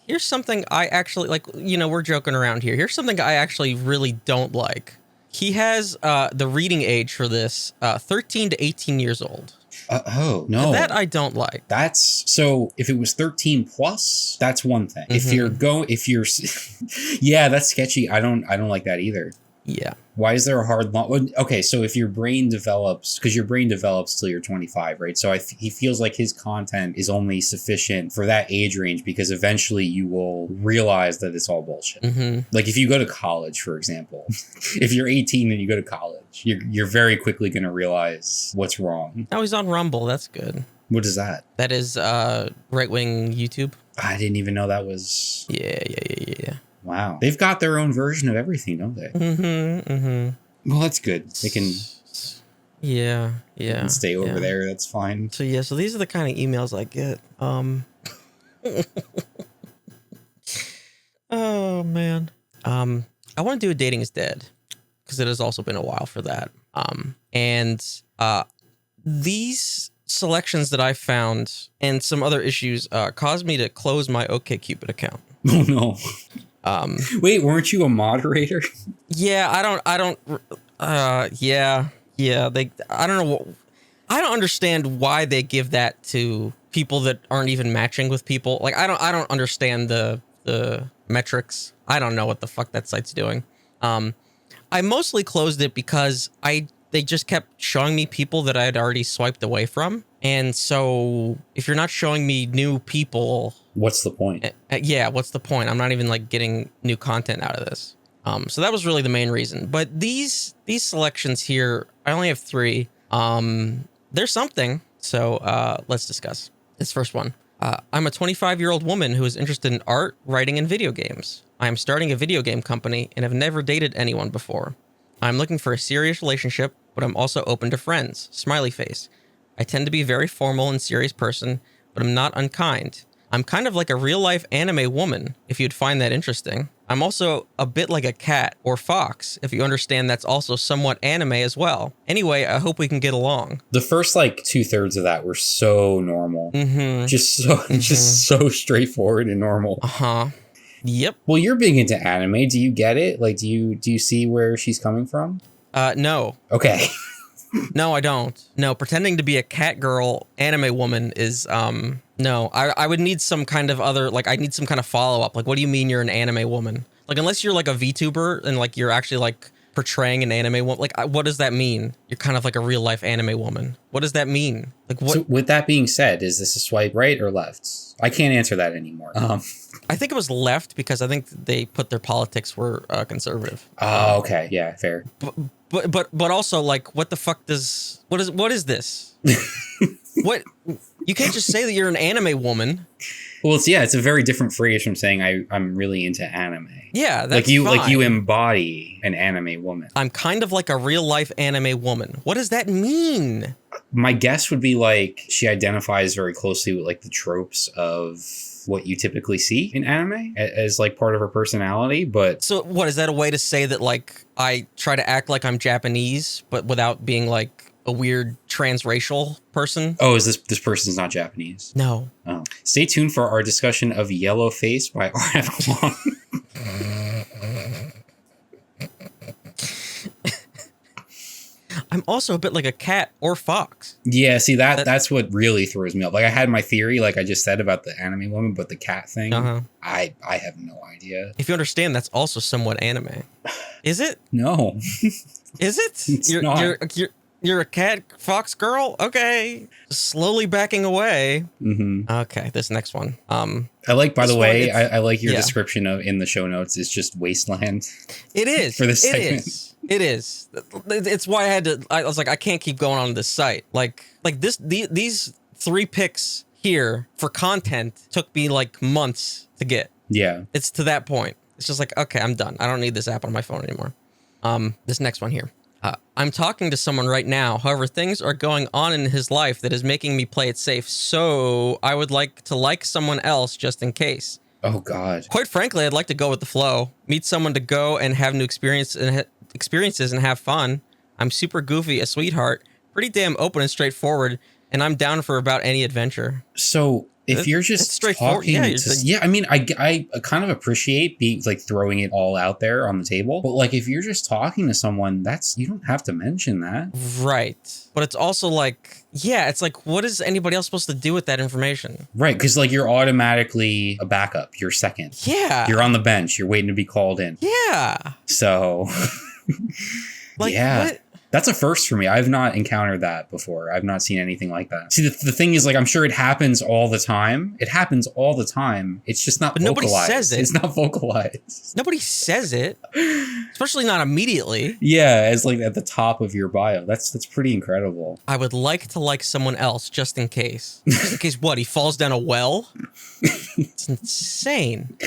here's something I actually like, you know, we're joking around here. Here's something I actually really don't like. He has the reading age for this 13 to 18 years old. Oh, no. And that I don't like. That's so if it was 13 plus, that's one thing. Yeah, that's sketchy. I don't like that either. Yeah. Why is there a hard line? Okay, so if your brain develops, because your brain develops till you're 25, right? So he feels like his content is only sufficient for that age range because eventually you will realize that it's all bullshit. Like if you go to college, for example, if you're 18 and you go to college, you're very quickly going to realize what's wrong. Now he's on Rumble. That's good. What is that? That is right-wing YouTube. I didn't even know that was... Yeah. Wow. They've got their own version of everything, don't they? Well, that's good. They can... Yeah. They can stay over there. That's fine. So, so these are the kind of emails I get. Oh, man. I want to do a Dating is Dead because it has also been a while for that. And these selections that I found and some other issues caused me to close my OkCupid account. Oh, no. Wait, weren't you a moderator? Yeah, I don't, I don't know. I don't understand why they give that to people that aren't even matching with people. Like, I don't understand the metrics. I don't know what the fuck that site's doing. I mostly closed it because they just kept showing me people that I had already swiped away from. And so if you're not showing me new people, what's the point? Yeah, what's the point? I'm not even like getting new content out of this. So that was really the main reason. But these selections here, I only have 3. There's something. So let's discuss. This first one. I'm a 25-year-old woman who is interested in art, writing, and video games. I am starting a video game company and have never dated anyone before. I'm looking for a serious relationship, but I'm also open to friends. Smiley face. I tend to be a very formal and serious person, but I'm not unkind. I'm kind of like a real-life anime woman, if you'd find that interesting. I'm also a bit like a cat or fox, if you understand that's also somewhat anime as well. Anyway, I hope we can get along. The first, like, 2/3 of that were so normal. Just so straightforward and normal. Yep. Well, you're big into anime. Do you get it? Like, do you see where she's coming from? No. Okay. No, I don't. No, pretending to be a cat girl anime woman is, no. I would need some kind of other, like, I need some kind of follow-up. Like, what do you mean you're an anime woman? Like, unless you're, like, a VTuber and, like, you're actually, like, portraying an anime woman. Like, what does that mean? You're kind of like a real-life anime woman. What does that mean? Like, what? So, with that being said, is this a swipe right or left? I can't answer that anymore. I think it was left because I think they put their politics were conservative. Oh, okay. Yeah, fair. But also, like, what the fuck what is this? What? You can't just say that you're an anime woman. Well, it's a very different phrase from saying I'm really into anime. Yeah, that's fine. Like you embody an anime woman. I'm kind of like a real life anime woman. What does that mean? My guess would be like she identifies very closely with like the tropes of what you typically see in anime as like part of her personality. But so what is that a way to say that like I try to act like I'm Japanese but without being like a weird transracial person? Oh, is this person's not Japanese? No. Oh. Stay tuned for our discussion of Yellow Face by R.F. Wong. I'm also a bit like a cat or fox. Yeah, see that's what really throws me off. Like I had my theory, like I just said about the anime woman, but the cat thing, I have no idea. If you understand, that's also somewhat anime. Is it? No. Is it? It's not. You're a cat fox girl? Okay. Slowly backing away. Okay, this next one. I like, by the way, I like your description of in the show notes is just Wasteland. It is. For this segment. It is. It's why I was like, I can't keep going on this site. Like these 3 picks here for content took me like months to get. Yeah. It's to that point. It's just like, okay, I'm done. I don't need this app on my phone anymore. This next one here. I'm talking to someone right now. However, things are going on in his life that is making me play it safe. So I would like to like someone else just in case. Oh, God. Quite frankly, I'd like to go with the flow. Meet someone to go and have new experiences and have fun. I'm super goofy, a sweetheart, pretty damn open and straightforward, and I'm down for about any adventure. So if you're just talking, I mean, I kind of appreciate being like throwing it all out there on the table, but like if you're just talking to someone, you don't have to mention that, right? But it's also like, yeah, it's like, what is anybody else supposed to do with that information, right? Because like you're automatically a backup, you're second, yeah, you're on the bench, you're waiting to be called in, yeah. So, like, yeah. what? That's a first for me. I've not encountered that before. I've not seen anything like that. See, the thing is, like, I'm sure it happens all the time. It happens all the time. It's just not vocalized. Nobody says it. It's not vocalized. Nobody says it, especially not immediately. Yeah, as like at the top of your bio. That's pretty incredible. I would like to like someone else just in case. Just in case what? He falls down a well? It's insane.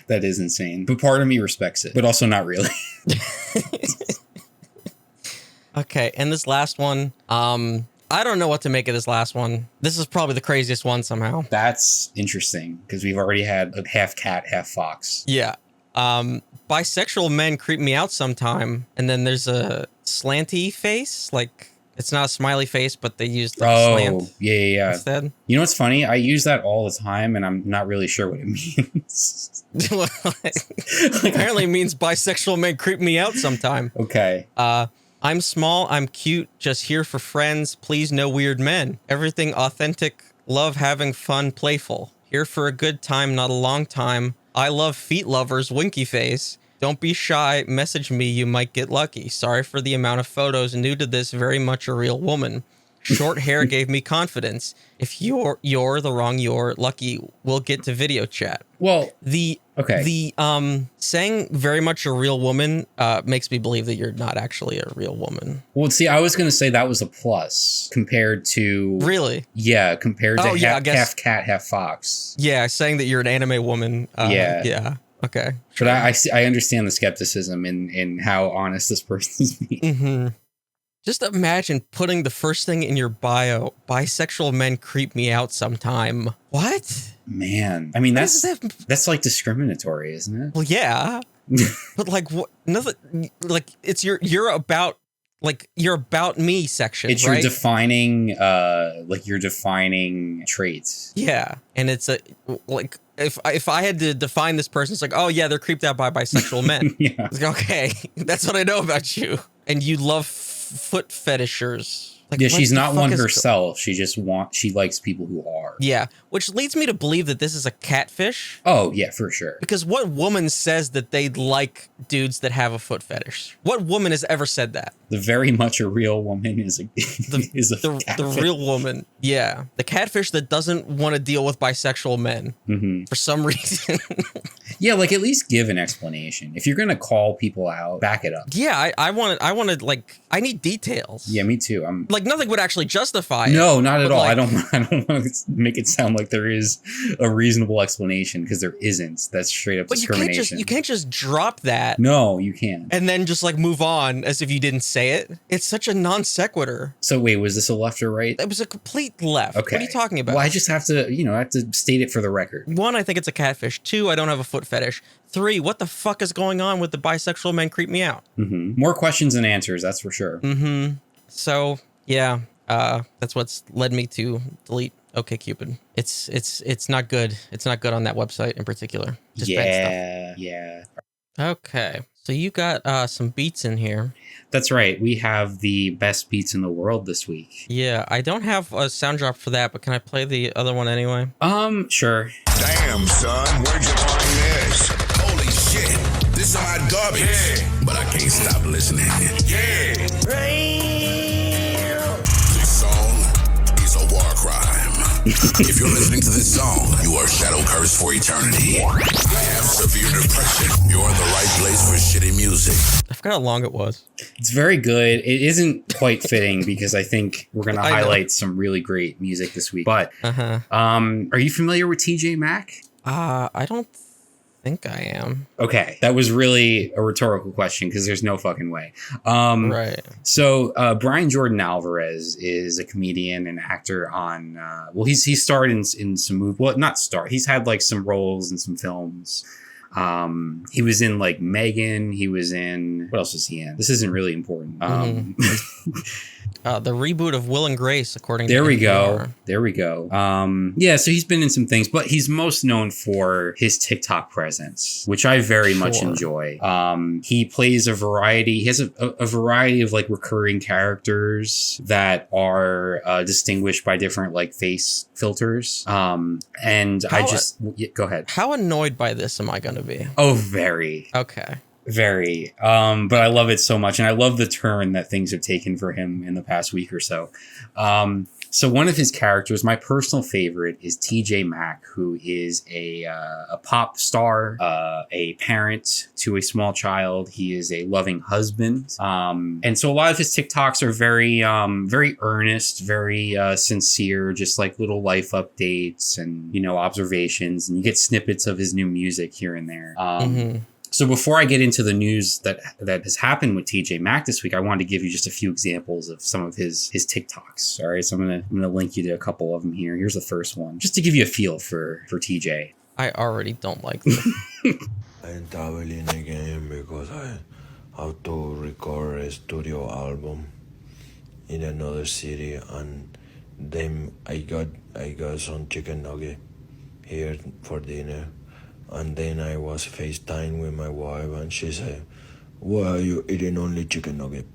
That is insane. But part of me respects it, but also not really. Okay, and this last one, I don't know what to make of this last one. This is probably the craziest one somehow. That's interesting, because we've already had a half cat, half fox. Yeah. Bisexual men creep me out sometime, and then there's a slanty face, like, it's not a smiley face, but they used like slant yeah. instead. You know what's funny? I use that all the time, and I'm not really sure what it means. Apparently it means bisexual men creep me out sometime. Okay. I'm small, I'm cute, just here for friends, please no weird men. Everything authentic, love having fun, playful. Here for a good time, not a long time. I love feet lovers, winky face. Don't be shy, message me, you might get lucky. Sorry for the amount of photos, new to this, very much a real woman. Short hair gave me confidence. If you're lucky, we'll get to video chat. Well, the saying very much a real woman makes me believe that you're not actually a real woman. Well, see, I was going to say that was a plus compared to... Really? Yeah, compared to half cat, half fox. Yeah, saying that you're an anime woman. Yeah. Okay. Sure. But I understand the skepticism in how honest this person is being. Mm-hmm. Just imagine putting the first thing in your bio, bisexual men creep me out sometime. What? Man. I mean, that's like discriminatory, isn't it? Well, yeah. But like what? Nothing. Like it's you're about me section. It's right? your defining traits. Yeah, and it's like if I had to define this person, it's like, oh yeah, they're creeped out by bisexual men. Yeah. It's like, okay, that's what I know about you, and you love foot fetishers. Like, yeah, she's not one herself. She likes people who are. Yeah, which leads me to believe that this is a catfish. Oh, yeah, for sure. Because what woman says that they'd like dudes that have a foot fetish? What woman has ever said that? The very much a real woman is a the real woman. Yeah, the catfish that doesn't want to deal with bisexual men for some reason. Yeah, like at least give an explanation. If you're gonna call people out, back it up. Yeah, I want to like, I need details. Yeah, me too. I'm like, nothing would actually justify it. No, not at all. Like, I don't want to make it sound like there is a reasonable explanation, because there isn't. That's straight up discrimination. You can't just drop that. No, you can't. And then just like move on as if you didn't say it. It's such a non sequitur. So wait, was this a left or right? It was a complete left. Okay. What are you talking about? Well, I just have to state it for the record. 1, I think it's a catfish. 2, I don't have a foot fetish. 3, what the fuck is going on with the bisexual men creep me out? More questions than answers, that's for sure. So yeah, that's what's led me to delete OkCupid. It's not good. It's not good on that website in particular. Just bad stuff. Yeah. Okay, so you got some beats in here. That's right. We have the best beats in the world this week. Yeah, I don't have a sound drop for that, but can I play the other one anyway? Sure. Damn, son, where'd you find this? Holy shit, this is hot garbage. Yeah. But I can't stop listening. Yeah. This song is a war crime. If you're listening to this song, you are shadow cursed for eternity. Have severe depression. You're in the right place for shitty music. I forgot how long it was. It's very good. It isn't quite fitting because I think we're going to highlight some really great music this week. But are you familiar with TJ Maxx? I don't think I am. Okay, that was really a rhetorical question because there's no fucking way. Right. So Brian Jordan Alvarez is a comedian and actor on. He starred in some movies. Well, not starred. He's had like some roles in some films. He was in like Megan. He was in, what else was he in? This isn't really important. The reboot of Will and Grace, according there to we NPR. go. There we go. Yeah, so he's been in some things, but he's most known for his TikTok presence, which I very much enjoy. He plays a variety. He has a variety of like recurring characters that are distinguished by different like face filters. And go ahead. How annoyed by this am I going to be? Oh, very. Okay. Very. But I love it so much. And I love the turn that things have taken for him in the past week or so. So one of his characters, my personal favorite, is TJ Maxx, who is a pop star, a parent to a small child. He is a loving husband. And so a lot of his TikToks are very, very earnest, very sincere, just like little life updates and, observations. And you get snippets of his new music here and there. So before I get into the news that has happened with TJ Maxx this week, I wanted to give you just a few examples of some of his TikToks. All right, so I'm gonna link you to a couple of them here. Here's the first one, just to give you a feel for TJ. I already don't like this. I'm traveling again because I have to record a studio album in another city, and then I got some chicken nugget here for dinner. And then I was FaceTime with my wife, and she said, "Why are you eating only chicken nugget?"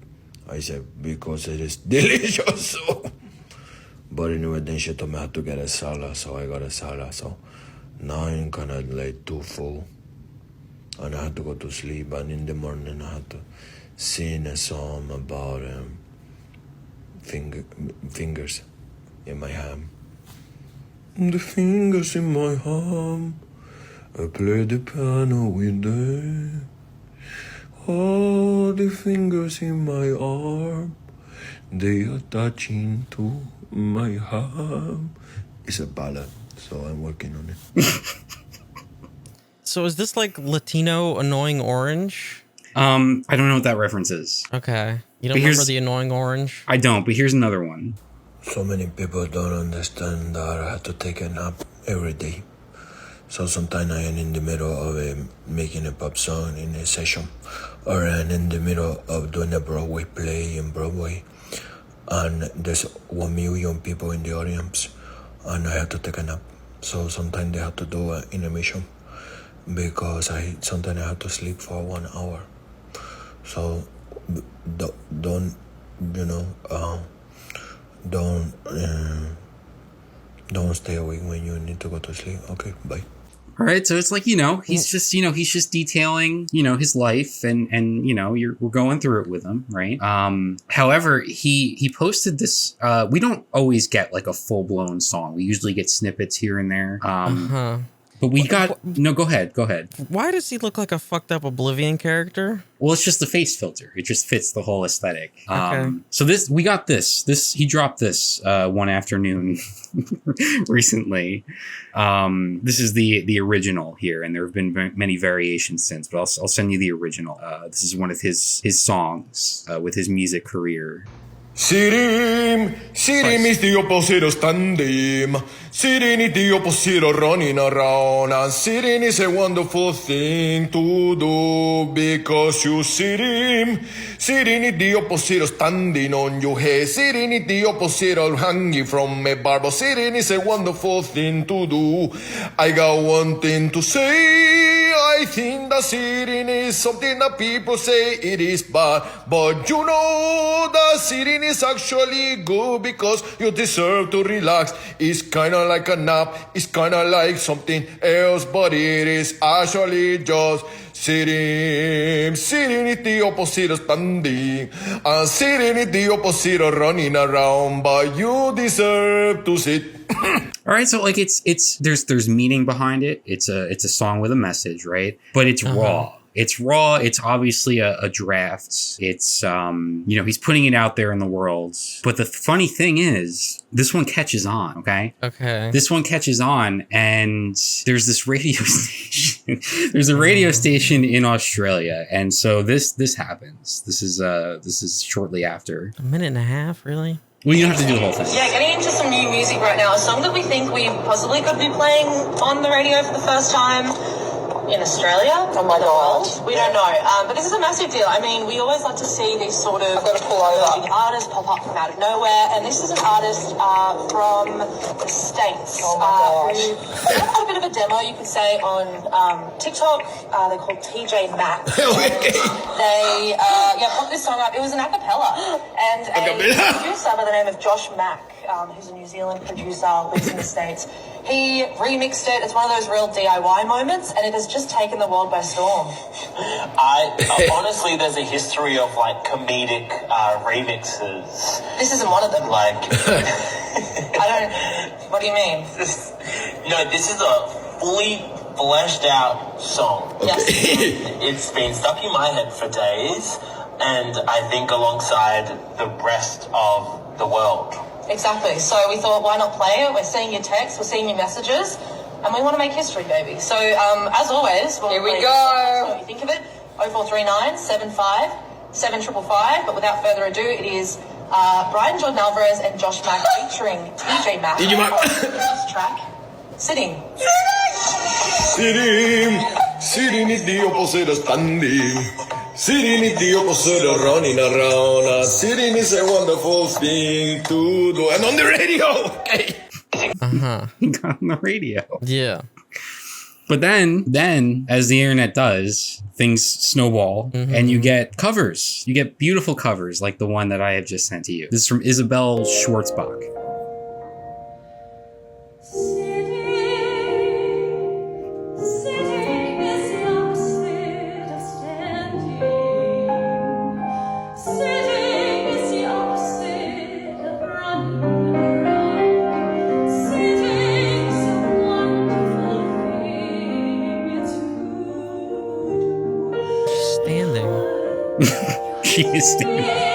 I said, "Because it is delicious." But anyway, then she told me I had to get a salad, so I got a salad. So now I'm kind of like too full, and I had to go to sleep. And in the morning, I had to sing a song about fingers in my ham. The fingers in my ham. I play the piano with them. All the fingers in my arm, they are touching to my ham. It's a ballad, so I'm working on it. So is this like Latino Annoying Orange? I don't know what that reference is. Okay. You don't remember the Annoying Orange? I don't, but here's another one. So many people don't understand that I have to take a nap every day. So sometimes I am in the middle of making a pop song in a session, or I'm in the middle of doing a Broadway play in Broadway, and there's 1 million people in the audience, and I have to take a nap. So sometimes they have to do an intermission because sometimes I have to sleep for 1 hour. So don't stay awake when you need to go to sleep. Okay, bye. All right, so it's like, he's just detailing, his life and we're going through it with him, right? However, he posted this, we don't always get like a full-blown song. We usually get snippets here and there. But we got, no, go ahead. Why does he look like a fucked up Oblivion character? Well, it's just the face filter. It just fits the whole aesthetic. Okay. So we got this, he dropped this one afternoon recently. This is the original here, and there have been many variations since, but I'll send you the original. This is one of his songs with his music career. Sirim is the opposite of standing. Sitting is the opposite of running around. And sitting is a wonderful thing to do because you sitting. Sitting is the opposite of standing on your head. Sitting is the opposite of hanging from a bar. But sitting is a wonderful thing to do. I got one thing to say. I think that sitting is something that people say it is bad. But you know that sitting is actually good because you deserve to relax. It's kind of like a nap. It's kind of like something else, but it is actually just sitting. Sitting is the opposite of standing, and sitting is the opposite of running around. But you deserve to sit. All right, so like it's there's meaning behind it. It's a song with a message, right? But it's raw. It's raw. It's obviously a draft. It's, he's putting it out there in the world. But the funny thing is, this one catches on, okay? Okay. This one catches on, and there's this radio station. There's a radio station in Australia, and so this happens. This is shortly after. A minute and a half, really? Well, you don't have to do the whole thing. Yeah, getting into some new music right now. A song that we think we possibly could be playing on the radio for the first time in Australia, from the world. We don't know, but this is a massive deal. I mean, we always like to see these sort of emerging artists pop up from out of nowhere, and this is an artist from the States who had a bit of a demo, you could say, on TikTok. They're called TJ Maxx. They put this song up. It was an a cappella, and a producer by the name of Josh Mack, who's a New Zealand producer, lives in the States. He remixed it. It's one of those real DIY moments, and it has just taken the world by storm. Honestly, there's a history of like comedic remixes. This isn't one of them. Like, What do you mean? This is a fully fleshed out song. Yes. It's been stuck in my head for days, and I think alongside the rest of the world. Exactly. So we thought, why not play it? We're seeing your texts, we're seeing your messages, and we want to make history, baby. So, as always, here we go. So you think of it, 0439 75 7555. But without further ado, it is Brian Jordan Alvarez and Josh Mack featuring TJ Mack. This track, Sitting. Sitting is the opposite of standing. Sitting is the opposite of running around. Sitting is a wonderful thing to do. And on the radio! Okay. He got on the radio. Yeah. But then, as the internet does, things snowball, and you get covers. You get beautiful covers like the one that I have just sent to you. This is from Isabel Schwartzbach. She is standing.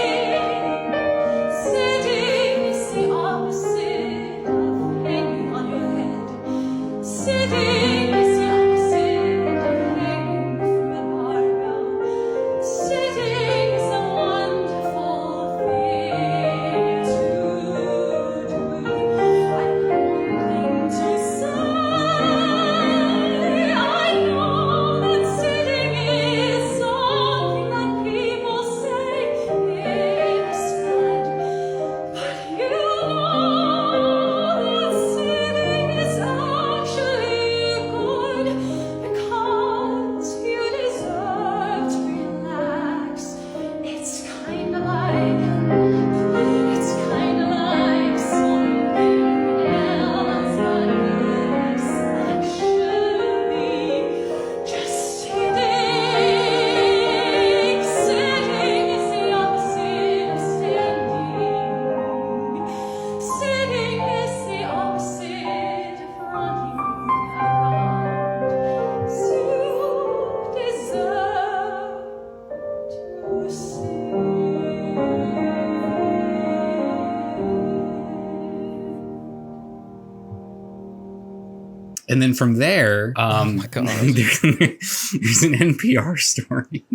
And then from there, there's an NPR story.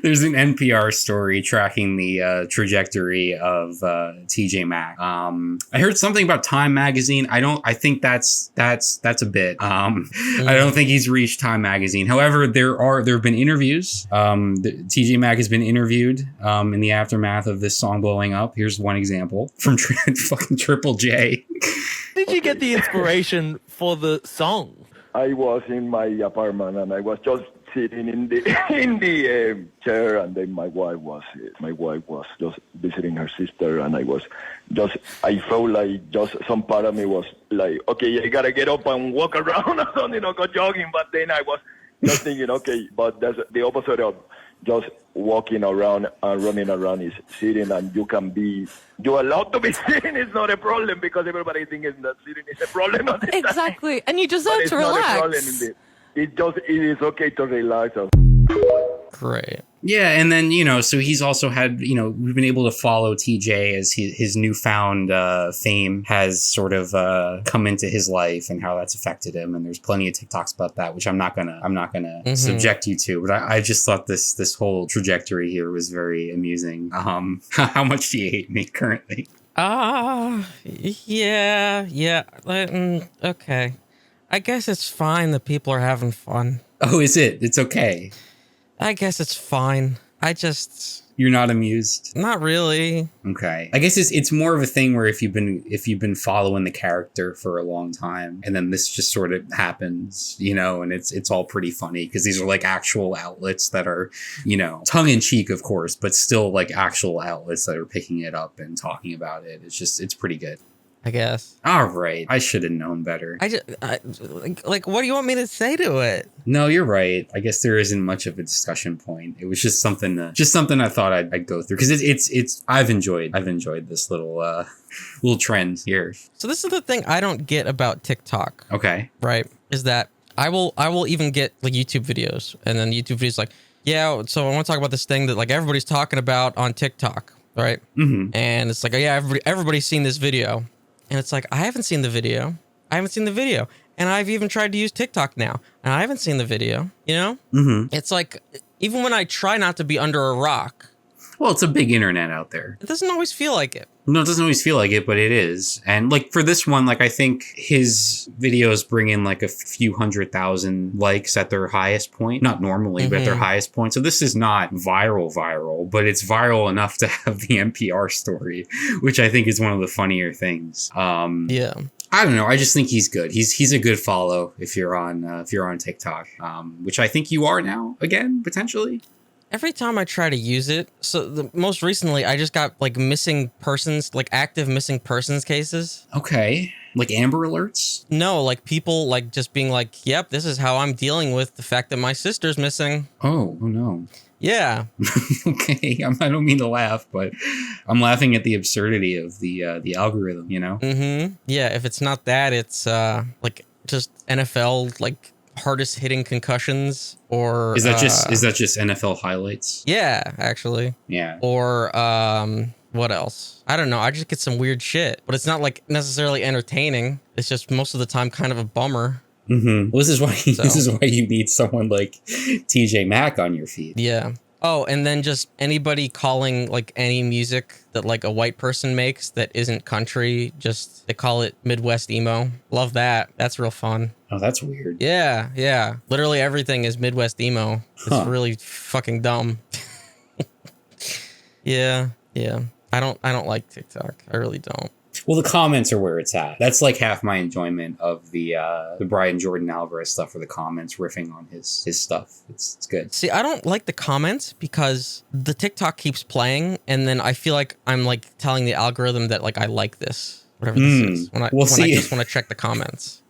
There's an NPR story tracking the trajectory of TJ Maxx. I heard something about Time Magazine. I think that's a bit. I don't think he's reached Time Magazine. However, there have been interviews. TJ Maxx has been interviewed in the aftermath of this song blowing up. Here's one example from fucking Triple J. Did you get the inspiration for the song? I was in my apartment and I was just sitting in the chair, and then my wife was just visiting her sister, and I felt like just some part of me was like, okay, I gotta get up and walk around or something, or go jogging. But then I was just thinking, okay, but that's the opposite of just walking around and running around is sitting, and you're allowed to be sitting. It's not a problem because everybody thinks that sitting is a problem. Exactly, and you deserve to relax. it is okay to relax. Great. Yeah, and then, so he's also had, we've been able to follow TJ as his newfound fame has sort of come into his life and how that's affected him. And there's plenty of TikToks about that, which I'm not gonna subject you to. But I just thought this whole trajectory here was very amusing. How much do you hate me currently? Yeah. Okay. I guess it's fine that people are having fun. Oh, is it? It's okay. I guess it's fine. You're not amused? Not really. Okay. I guess it's more of a thing where if you've been following the character for a long time and then this just sort of happens, and it's all pretty funny because these are like actual outlets that are, tongue in cheek, of course, but still like actual outlets that are picking it up and talking about it. It's pretty good. I guess. All right. I should have known better. Like, what do you want me to say to it? No, you're right. I guess there isn't much of a discussion point. It was just something I thought I'd go through because I've enjoyed this little trend here. So this is the thing I don't get about TikTok. Okay. Right. Is that I will even get like YouTube videos and then YouTube videos like, yeah, so I want to talk about this thing that like everybody's talking about on TikTok. Right. Mm-hmm. And it's like, oh yeah, everybody's seen this video. And it's like, I haven't seen the video. And I've even tried to use TikTok now. And I haven't seen the video, Mm-hmm. It's like, even when I try not to be under a rock. Well, it's a big internet out there. It doesn't always feel like it. No, it doesn't always feel like it, but it is. And like for this one, like I think his videos bring in like a few 100,000 likes at their highest point. Not normally, but at their highest point. So this is not viral, but it's viral enough to have the NPR story, which I think is one of the funnier things. Yeah. I don't know. I just think he's good. He's a good follow if you're on TikTok, which I think you are now again, potentially. Every time I try to use it, so most recently I just got like missing persons, like active missing persons cases. Okay. Like Amber Alerts? No, like people like just being like, yep, this is how I'm dealing with the fact that my sister's missing. Oh no. Yeah. Okay. I don't mean to laugh, but I'm laughing at the absurdity of the algorithm, Mm-hmm. Yeah. If it's not that, it's like just NFL, like hardest hitting concussions, or is that just NFL highlights? Yeah, actually. Yeah. Or what else? I don't know. I just get some weird shit, but it's not like necessarily entertaining. It's just most of the time kind of a bummer. Mm-hmm. Well, this is why you need someone like TJ Maxx on your feed. Yeah. Oh, and then just anybody calling like any music that like a white person makes that isn't country, just they call it Midwest emo. Love that. That's real fun. Oh, that's weird. Yeah. Literally everything is Midwest emo. It's really fucking dumb. Yeah. I don't like TikTok. I really don't. Well, the comments are where it's at. That's like half my enjoyment of the Brian Jordan Alvarez stuff, or the comments riffing on his stuff. It's good. See, I don't like the comments because the TikTok keeps playing, and then I feel like I'm like telling the algorithm that like I like this, whatever this is. When I just want to check the comments.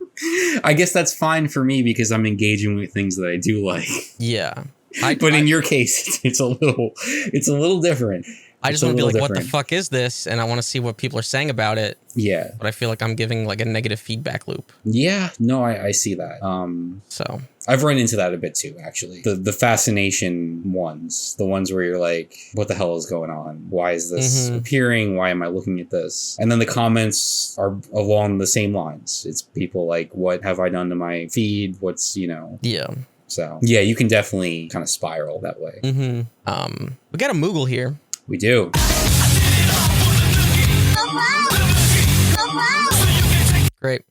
I guess that's fine for me because I'm engaging with things that I do like. Yeah. But in your case, it's a little different. I just want to be like, what the fuck is this? And I want to see what people are saying about it. Yeah. But I feel like I'm giving like a negative feedback loop. Yeah. No, I see that. So I've run into that a bit too, actually. The fascination ones, the ones where you're like, what the hell is going on? Why is this appearing? Why am I looking at this? And then the comments are along the same lines. It's people like, what have I done to my feed? What's, Yeah. So yeah, you can definitely kind of spiral that way. Mm-hmm. We got a Moogle here. We do. Great.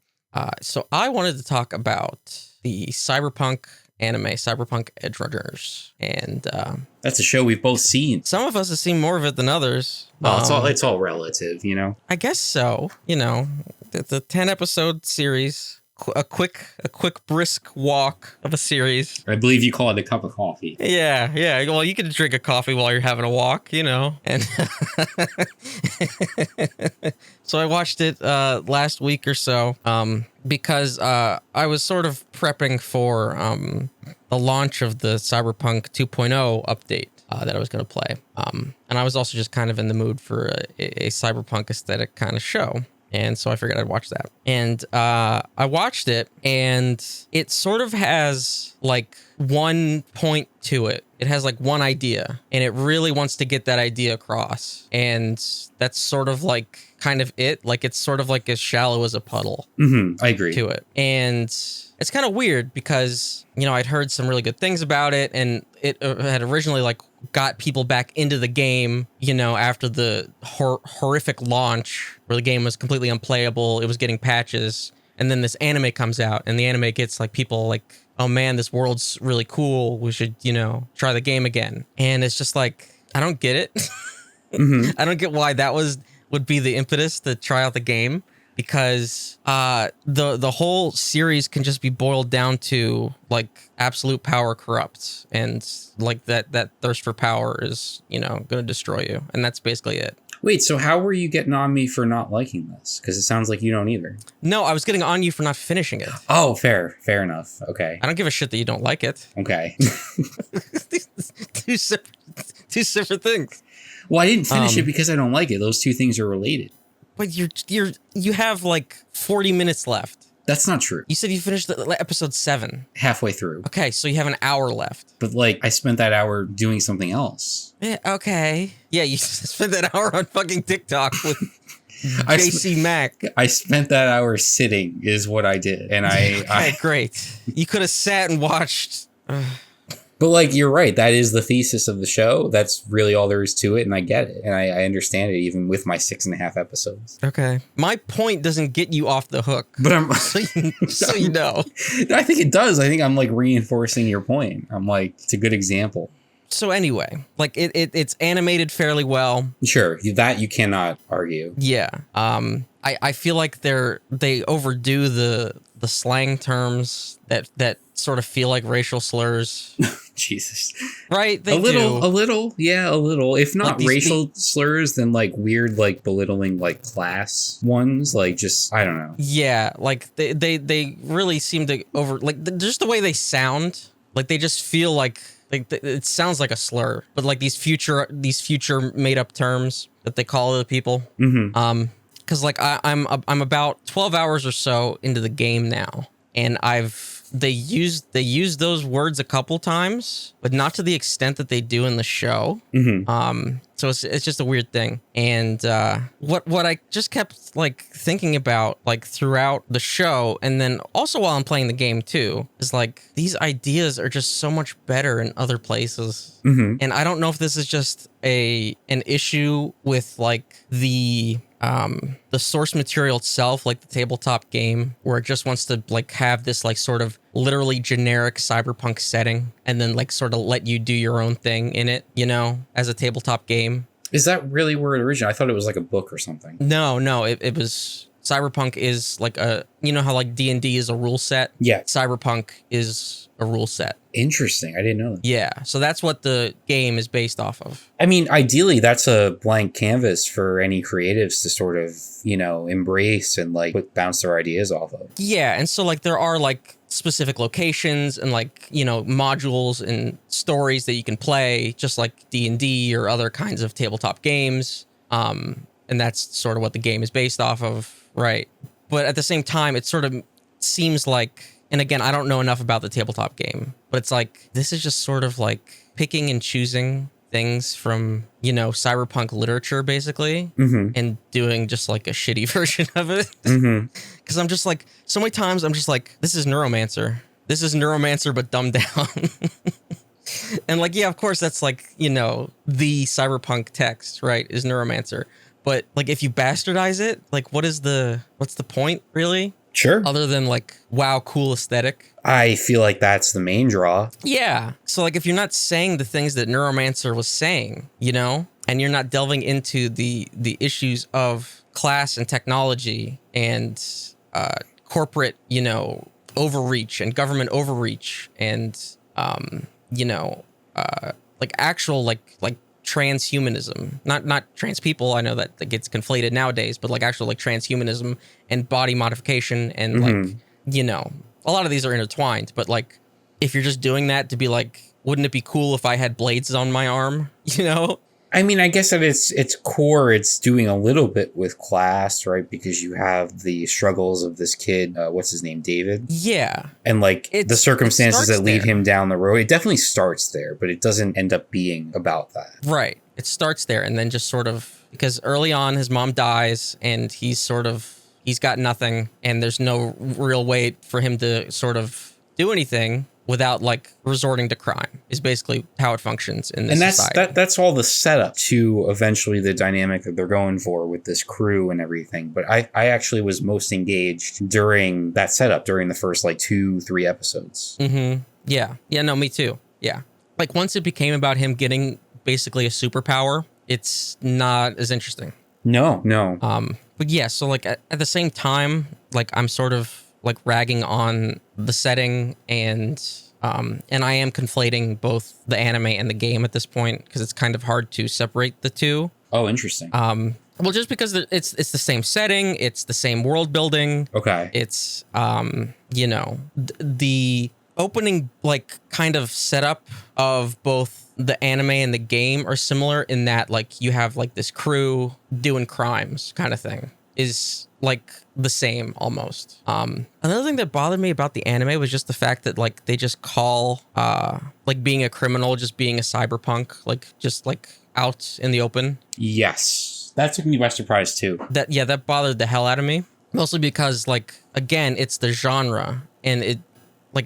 So I wanted to talk about the Cyberpunk anime, Cyberpunk Edgerunners, and that's a show we've both seen. Some of us have seen more of it than others. Well, it's all relative, I guess so. It's a 10-episode series. A quick brisk walk of a series. I believe you call it a cup of coffee. Yeah. Well, you can drink a coffee while you're having a walk, And so I watched it last week or so because I was sort of prepping for the launch of the Cyberpunk 2.0 update that I was going to play. And I was also just kind of in the mood for a cyberpunk aesthetic kind of show. And so I figured I'd watch that. And I watched it, and it sort of has like one point to it. It has like one idea, and it really wants to get that idea across. And that's sort of like kind of it. Like it's sort of like as shallow as a puddle. I agree. To it. And it's kind of weird because, you know, I'd heard some really good things about it, and it had originally like got people back into the game, you know, after the horrific launch where the game was completely unplayable. It was getting patches. And then this anime comes out, and the anime gets like people like, oh man, this world's really cool. We should, you know, try the game again. And it's just like, I don't get it. I don't get why that would be the impetus to try out the game, because the whole series can just be boiled down to like absolute power corrupts, and like that thirst for power is, you know, going to destroy you. And that's basically it. Wait, so how were you getting on me for not liking this? Because it sounds like you don't either. No, I was getting on you for not finishing it. Oh, fair enough. Okay. I don't give a shit that you don't like it. Okay. Two separate things. Well, I didn't finish it because I don't like it. Those two things are related. But you have like 40 minutes left. That's not true. You said you finished episode 7. Halfway through. Okay, so you have an hour left. But like, I spent that hour doing something else. Yeah, okay. Yeah, you spent that hour on fucking TikTok with JC Mack. I spent that hour sitting is what I did. And okay, great. You could have sat and watched. But like, you're right. That is the thesis of the show. That's really all there is to it. And I get it. And I understand it even with my 6.5 episodes. Okay. My point doesn't get you off the hook. But I'm so you know. I think it does. I think I'm like reinforcing your point. I'm like, it's a good example. So anyway, like it's animated fairly well. Sure. That you cannot argue. Yeah. I feel like they overdo the slang terms that sort of feel like racial slurs. Jesus. Right? They a little. Yeah, a little. If not like racial slurs, then like weird, like belittling, like class ones. Like just, I don't know. Yeah. Like they really seem to just the way they sound. Like they just feel like it sounds like a slur, but like these future made up terms that they call other people. Because like I'm about 12 hours or so into the game now, and they use those words a couple times, but not to the extent that they do in the show. So it's just a weird thing. And what I just kept like thinking about like throughout the show, and then also while I'm playing the game too, is like these ideas are just so much better in other places. And I don't know if this is just an issue with like the source material itself, like the tabletop game, where it just wants to like have this like sort of literally generic cyberpunk setting, and then like sort of let you do your own thing in it, you know, as a tabletop game. Is that really where it originated? I thought it was like a book or something. No, it was Cyberpunk is like you know how like D&D is a rule set? Yeah. Cyberpunk is a rule set. Interesting. I didn't know that. Yeah. So that's what the game is based off of. I mean, ideally, that's a blank canvas for any creatives to sort of, you know, embrace and like bounce their ideas off of. Yeah. And so like there are like specific locations and like, you know, modules and stories that you can play, just like D&D or other kinds of tabletop games. And that's sort of what the game is based off of. Right. But at the same time, it sort of seems like, and again, I don't know enough about the tabletop game, but it's like, this is just sort of like picking and choosing things from, you know, cyberpunk literature, basically, and doing just like a shitty version of it. Because I'm just like, so many times I'm just like, this is Neuromancer. This is Neuromancer, but dumbed down. And like, yeah, of course, that's like, you know, the cyberpunk text, right, is Neuromancer. But like, if you bastardize it, like, what's the point, really? Sure. Other than like, wow, cool aesthetic. I feel like that's the main draw. Yeah. So like, if you're not saying the things that Neuromancer was saying, you know, and you're not delving into the issues of class and technology and corporate, you know, overreach and government overreach and you know, like actual like transhumanism, not trans people. I know that gets conflated nowadays, but like actual like transhumanism and body modification and like, you know, a lot of these are intertwined, but like if you're just doing that to be like, wouldn't it be cool if I had blades on my arm, you know? I mean, I guess at its core, it's doing a little bit with class, right? Because you have the struggles of this kid, what's his name, David? Yeah. And like the circumstances that lead there. him down the road. It definitely starts there, but it doesn't end up being about that. Right. It starts there and then just sort of, because early on his mom dies and he's got nothing and there's no real way for him to sort of do anything without like resorting to crime is basically how it functions in this society. And that's all the setup to eventually the dynamic that they're going for with this crew and everything. But I actually was most engaged during that setup, during the first like 2-3 episodes. Mm-hmm. Yeah. Yeah, no, me too. Yeah. Like once it became about him getting basically a superpower, it's not as interesting. No. But yeah, so like at the same time, like I'm sort of like ragging on the setting and I am conflating both the anime and the game at this point because it's kind of hard to separate the two. Oh, interesting. Well, just because it's the same setting, it's the same world building. Okay. It's the opening like kind of setup of both the anime and the game are similar in that like you have like this crew doing crimes kind of thing is like the same almost. Another thing that bothered me about the anime was just the fact that like they just call like being a criminal just being a cyberpunk, like just like out in the open. Yes, that took me by surprise too. That bothered the hell out of me, mostly because like again it's the genre and it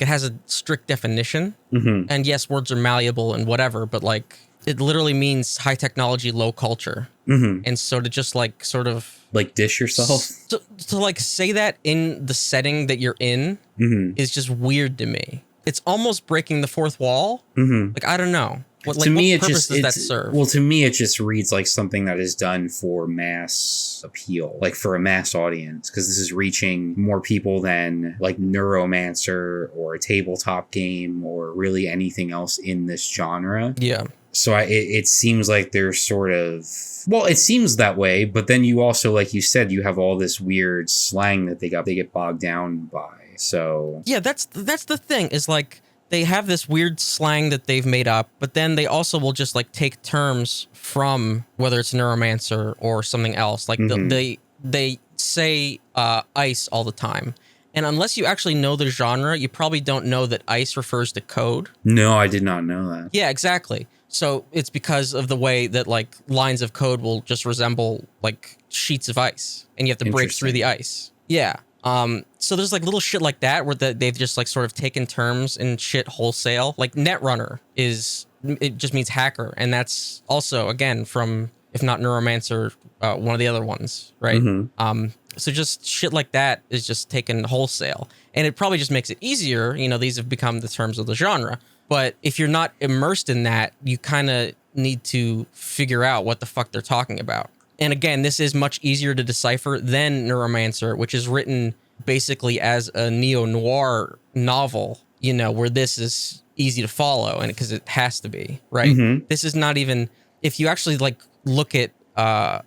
has a strict definition. Mm-hmm. And yes, words are malleable and whatever, but like it literally means high technology, low culture. Mm-hmm. And so to just like sort of like dish yourself to like say that in the setting that you're in mm-hmm. is just weird to me. It's almost breaking the fourth wall. Mm-hmm. Like, I don't know. What Purpose does that serve? Well, to me, it just reads like something that is done for mass appeal, like for a mass audience, because this is reaching more people than like Neuromancer or a tabletop game or really anything else in this genre. Yeah. So it seems like they're sort of, well, it seems that way, but then you also, like you said, you have all this weird slang that they get bogged down by. So yeah, that's the thing is like they have this weird slang that they've made up, but then they also will just like take terms from whether it's Neuromancer or something else. Like mm-hmm. they say ice all the time. And unless you actually know the genre, you probably don't know that ice refers to code. No, I did not know that. Yeah, exactly. So it's because of the way that like lines of code will just resemble like sheets of ice and you have to break through the ice. Yeah. So there's like little shit like that where they've just like sort of taken terms and shit wholesale. Like Netrunner it just means hacker. And that's also, again, from, if not Neuromancer, one of the other ones, right? Mm-hmm. So just shit like that is just taken wholesale. And it probably just makes it easier. You know, these have become the terms of the genre. But if you're not immersed in that, you kind of need to figure out what the fuck they're talking about. And again, this is much easier to decipher than Neuromancer, which is written basically as a neo-noir novel, you know, where this is easy to follow and because it has to be, right? Mm-hmm. This is not even, if you actually like look at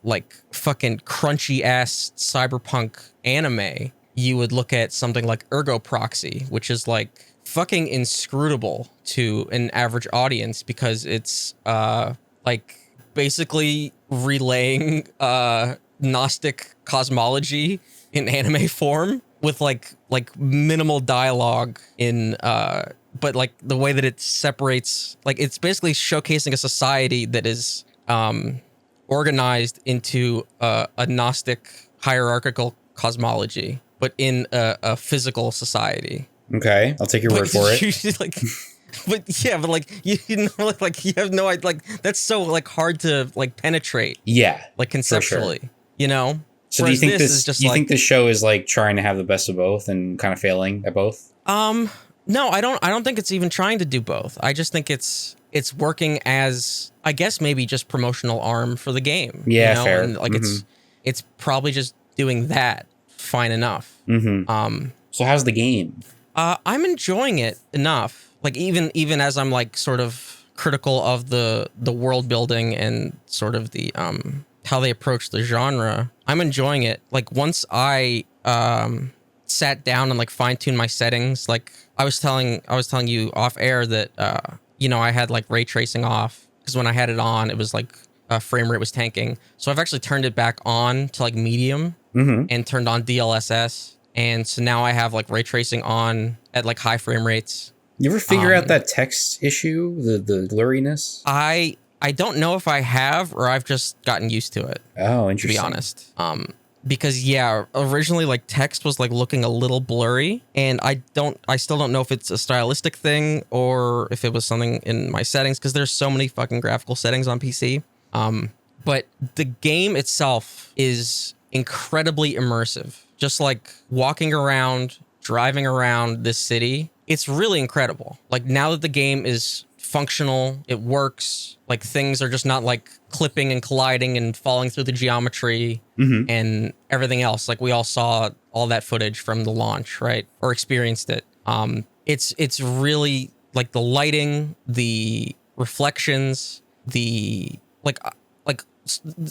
like fucking crunchy ass cyberpunk anime, you would look at something like Ergo Proxy, which is like fucking inscrutable to an average audience because it's like basically relaying Gnostic cosmology in anime form with like minimal dialogue in but like the way that it separates, like it's basically showcasing a society that is organized into a Gnostic hierarchical cosmology, but in a physical society. Okay, I'll take your word for it. Like, but yeah, but like you know, like you have no idea. Like that's so like hard to like penetrate. Yeah, like conceptually, sure. You know. So whereas do you think this is just you think this show is like trying to have the best of both and kind of failing at both? No, I don't think it's even trying to do both. I just think it's working as, I guess, maybe just promotional arm for the game. Yeah, you know? fair. And like mm-hmm. it's probably just doing that fine enough. Mm-hmm. So how's the game? I'm enjoying it enough. Like even as I'm like sort of critical of the world building and sort of the how they approach the genre, I'm enjoying it. Like once I sat down and like fine-tuned my settings, like I was telling you off air that you know, I had like ray tracing off because when I had it on, it was like frame rate was tanking. So I've actually turned it back on to like medium and turned on DLSS. And so now I have like ray tracing on at like high frame rates. You ever figure out that text issue, the blurriness? I don't know if I have or I've just gotten used to it. Oh, interesting. To be honest. Because originally like text was like looking a little blurry, and I still don't know if it's a stylistic thing or if it was something in my settings, because there's so many fucking graphical settings on PC. But the game itself is incredibly immersive. Just like walking around, driving around this city, it's really incredible. Like now that the game is functional, it works, like things are just not like clipping and colliding and falling through the geometry and everything else. Like we all saw all that footage from the launch, right? Or experienced it. It's really like the lighting, the reflections, the like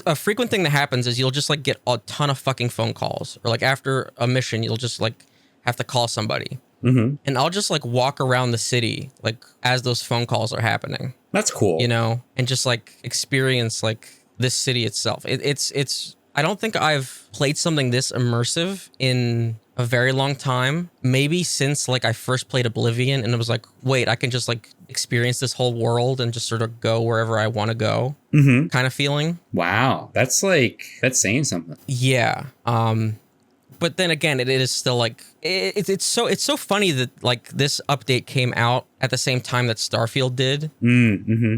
a frequent thing that happens is you'll just like get a ton of fucking phone calls, or like after a mission, you'll just like have to call somebody. And I'll just like walk around the city like as those phone calls are happening. That's cool. You know, and just like experience like this city itself. It's I don't think I've played something this immersive in a very long time. Maybe since like I first played Oblivion, and it was like, wait, I can just like experience this whole world and just sort of go wherever I want to go kind of feeling. Wow. That's saying something. Yeah. But then again, it is still like it's so funny that like this update came out at the same time that Starfield did,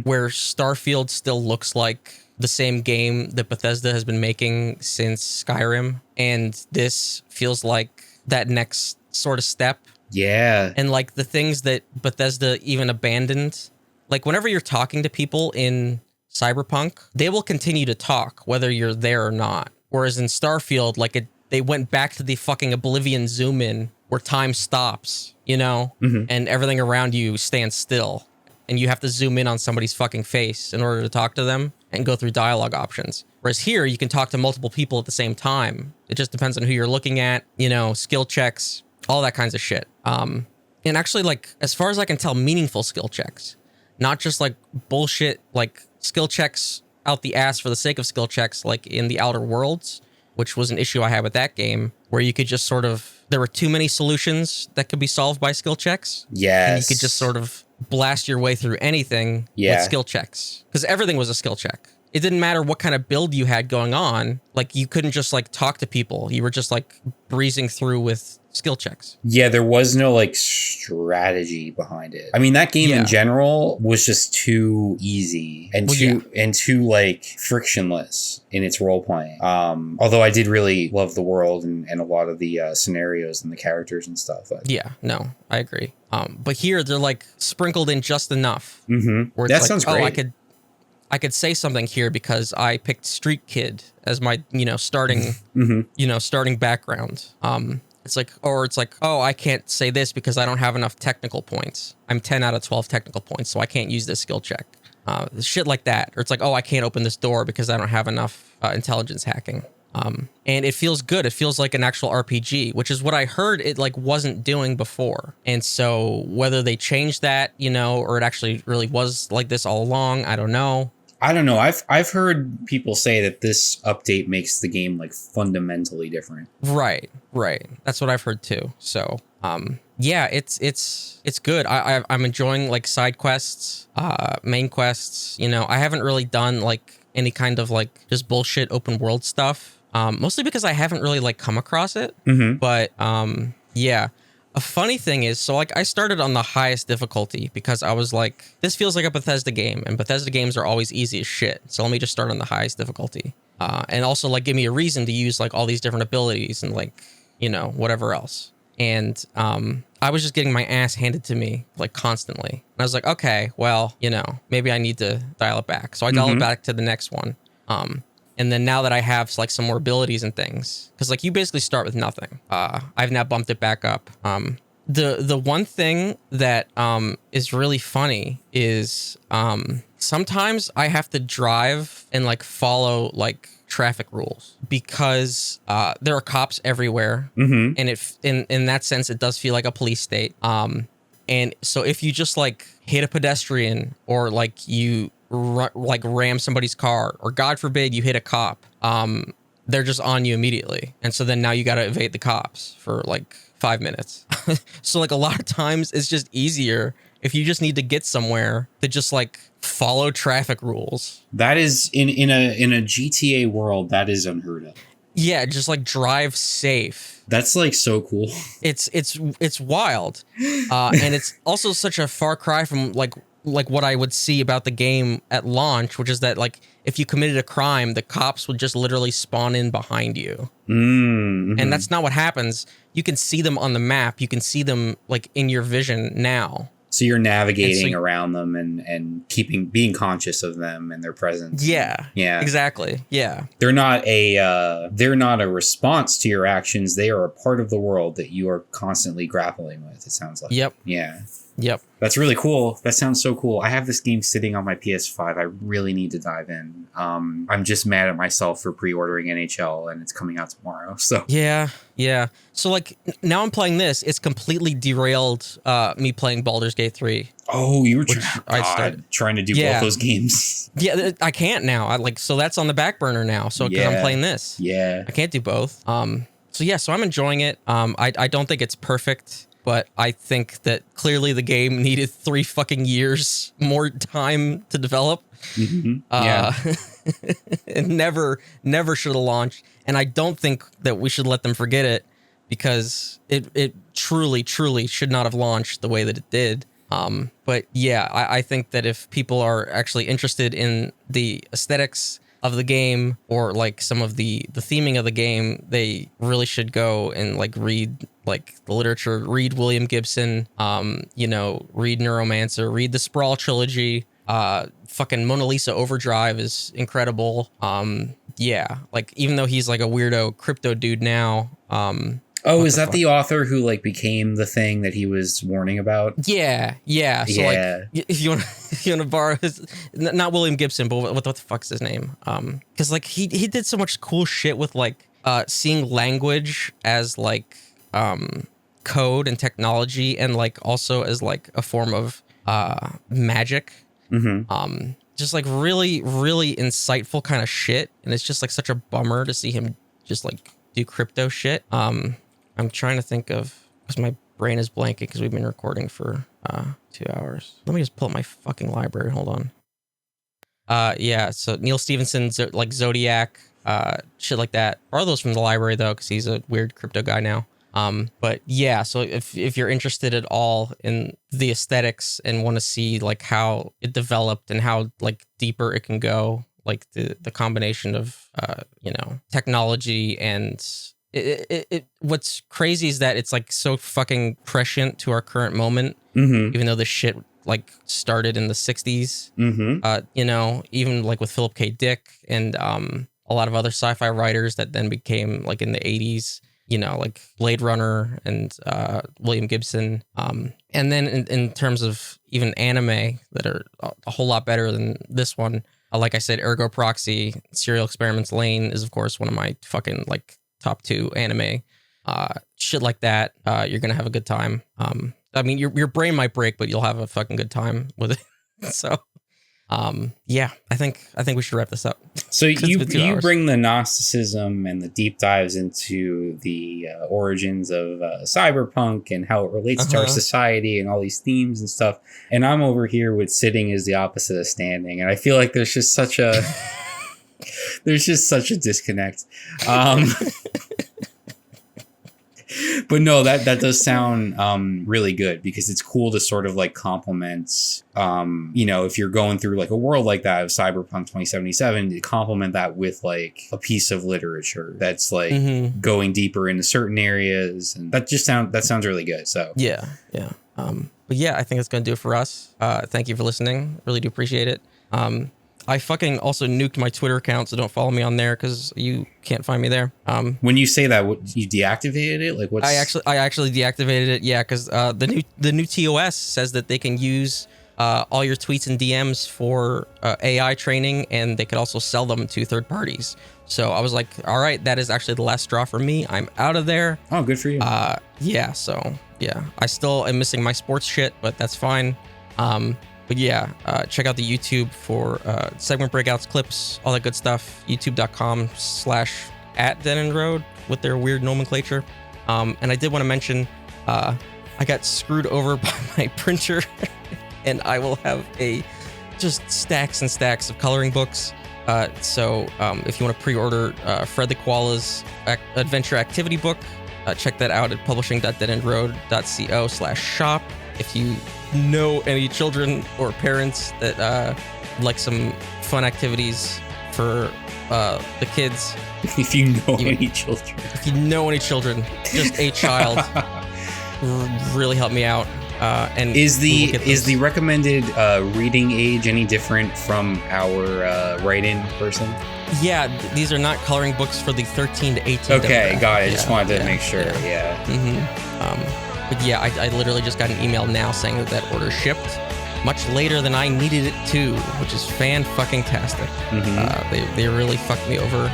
where Starfield still looks like the same game that Bethesda has been making since Skyrim, and this feels like that next sort of step. Yeah. And like the things that Bethesda even abandoned, like whenever you're talking to people in Cyberpunk, they will continue to talk whether you're there or not. Whereas in Starfield, like they went back to the fucking Oblivion zoom in where time stops, you know, and everything around you stands still, and you have to zoom in on somebody's fucking face in order to talk to them and go through dialogue options. Whereas here, you can talk to multiple people at the same time. It just depends on who you're looking at, you know, skill checks, all that kinds of shit. And actually, like, as far as I can tell, meaningful skill checks, not just like bullshit, like skill checks out the ass for the sake of skill checks, like in the Outer Worlds, which was an issue I had with that game, where you could just sort of, there were too many solutions that could be solved by skill checks. Yes. And you could just sort of blast your way through anything with skill checks. Because everything was a skill check. It didn't matter what kind of build you had going on. Like, you couldn't just like talk to people. You were just like breezing through with skill checks. Yeah, there was no like strategy behind it. I mean, that game in general was just too easy and too like frictionless in its role playing. Although I did really love the world and a lot of the scenarios and the characters and stuff. But. Yeah, no, I agree. But here they're like sprinkled in just enough. Where it's that like, sounds great. Oh, I could say something here because I picked Street Kid as my, you know, starting, starting background. It's like, oh, I can't say this because I don't have enough technical points. I'm 10 out of 12 technical points, so I can't use this skill check. Shit like that. Or it's like, oh, I can't open this door because I don't have enough intelligence hacking. And it feels good. It feels like an actual RPG, which is what I heard it like wasn't doing before. And so whether they changed that, you know, or it actually really was like this all along, I don't know. I've heard people say that this update makes the game like fundamentally different. Right. That's what I've heard too. So, yeah, it's good. I'm enjoying like side quests, main quests. You know, I haven't really done like any kind of like just bullshit open world stuff. Mostly because I haven't really like come across it. But yeah. A funny thing is, so like I started on the highest difficulty because I was like, this feels like a Bethesda game, and Bethesda games are always easy as shit. So let me just start on the highest difficulty. And also like give me a reason to use like all these different abilities and like, you know, whatever else. And I was just getting my ass handed to me like constantly. And I was like, okay, well, you know, maybe I need to dial it back. So I dialed it back to the next one. And then now that I have like some more abilities and things, because like you basically start with nothing. I've now bumped it back up. The one thing that is really funny is sometimes I have to drive and like follow like traffic rules because there are cops everywhere, and in that sense it does feel like a police state. And so if you just like hit a pedestrian or like you like ram somebody's car, or God forbid you hit a cop, they're just on you immediately. And so then now you got to evade the cops for like 5 minutes. So like a lot of times it's just easier if you just need to get somewhere to just like follow traffic rules. That is in a GTA world, that is unheard of. Yeah, just like drive safe. That's like so cool. It's wild. And it's also such a far cry from like what I would see about the game at launch, which is that like if you committed a crime, the cops would just literally spawn in behind you. Mm-hmm. And that's not what happens. You can see them on the map. You can see them like in your vision now. So you're navigating around them and being conscious of them and their presence. Yeah. Yeah. Exactly. Yeah. They're not a response to your actions. They are a part of the world that you are constantly grappling with, it sounds like. Yep. Yeah. Yep. That's really cool. That sounds so cool. I have this game sitting on my PS5. I really need to dive in. I'm just mad at myself for pre-ordering NHL and it's coming out tomorrow. So yeah. So like now I'm playing this. It's completely derailed me playing Baldur's Gate 3. Oh, you were trying to do both those games. Yeah, I can't now. So that's on the back burner now. So because I'm playing this. Yeah. I can't do both. So I'm enjoying it. I don't think it's perfect. But I think that clearly the game needed 3 fucking years more time to develop. Mm-hmm. Yeah. And never should have launched. And I don't think that we should let them forget it, because it truly should not have launched the way that it did. But yeah, I think that if people are actually interested in the aesthetics of the game, or like some of the theming of the game, they really should go and like read like the literature, read William Gibson, read Neuromancer, read the Sprawl trilogy. Fucking Mona Lisa Overdrive is incredible. Like even though he's like a weirdo crypto dude now. Is that the author who like became the thing that he was warning about? Yeah. So like, if you want to borrow his, not William Gibson, but what the fuck's his name? Because like he did so much cool shit with like seeing language as like code and technology, and like also as like a form of magic. Mm-hmm. Just like really insightful kind of shit, and it's just like such a bummer to see him just like do crypto shit. I'm trying to think of, because my brain is blanking because we've been recording for 2 hours. Let me just pull up my fucking library. Hold on. So Neil Stephenson, like Zodiac, shit like that. Are those from the library though, because he's a weird crypto guy now. But yeah, so if you're interested at all in the aesthetics and want to see like how it developed and how like deeper it can go, like the combination of technology and it what's crazy is that it's like so fucking prescient to our current moment, even though the shit like started in the 60s. Even like with Philip K. Dick and a lot of other sci-fi writers that then became like in the 80s, like Blade Runner and William Gibson. And then in terms of even anime that are a whole lot better than this one, like I said, Ergo Proxy, Serial Experiments Lane is of course one of my fucking like top 2 anime. Shit like that. You're gonna have a good time. I mean, your brain might break, but you'll have a fucking good time with it. So, I think we should wrap this up. So you bring the Gnosticism and the deep dives into the origins of cyberpunk and how it relates to our society and all these themes and stuff. And I'm over here with sitting is the opposite of standing. And I feel like there's just such a disconnect. But no, that does sound really good, because it's cool to sort of like complement, if you're going through like a world like that of Cyberpunk 2077, to complement that with like a piece of literature that's like going deeper into certain areas, and that sounds really good. So yeah. But yeah, I think that's gonna do it for us. Thank you for listening. Really do appreciate it. I fucking also nuked my Twitter account, so don't follow me on there because you can't find me there. When you say that, you deactivated it? Like, what's... I actually deactivated it. Yeah, because the new TOS says that they can use all your tweets and DMs for AI training, and they could also sell them to third parties. So I was like, all right, that is actually the last straw for me. I'm out of there. Oh, good for you. I still am missing my sports shit, but that's fine. But yeah, check out the YouTube for segment breakouts, clips, all that good stuff. YouTube.com/@DeadEndRoad with their weird nomenclature. And I did want to mention, I got screwed over by my printer, and I will have just stacks and stacks of coloring books. So if you want to pre-order Fred the Koala's adventure activity book, check that out at publishing.deadendroad.co/shop. If you know any children or parents that like some fun activities for the kids, if you know any children, just a child, really help me out. And is the recommended reading age any different from our write-in person? Yeah, these are not coloring books for the 13 to 18. Okay, got it. Just wanted to make sure. Yeah. But yeah, I literally just got an email now saying that order shipped much later than I needed it to, which is fan-fucking-tastic. They really fucked me over.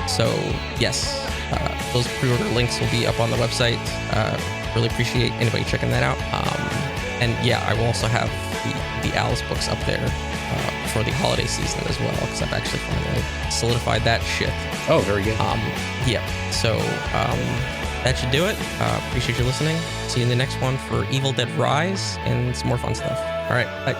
So yes, those pre-order links will be up on the website. Really appreciate anybody checking that out. And yeah, I will also have the Alice books up there for the holiday season as well, because I've actually finally solidified that shit. Oh, very good. Yeah, so that should do it. Appreciate you listening. See you in the next one for Evil Dead Rise and some more fun stuff. All right, bye.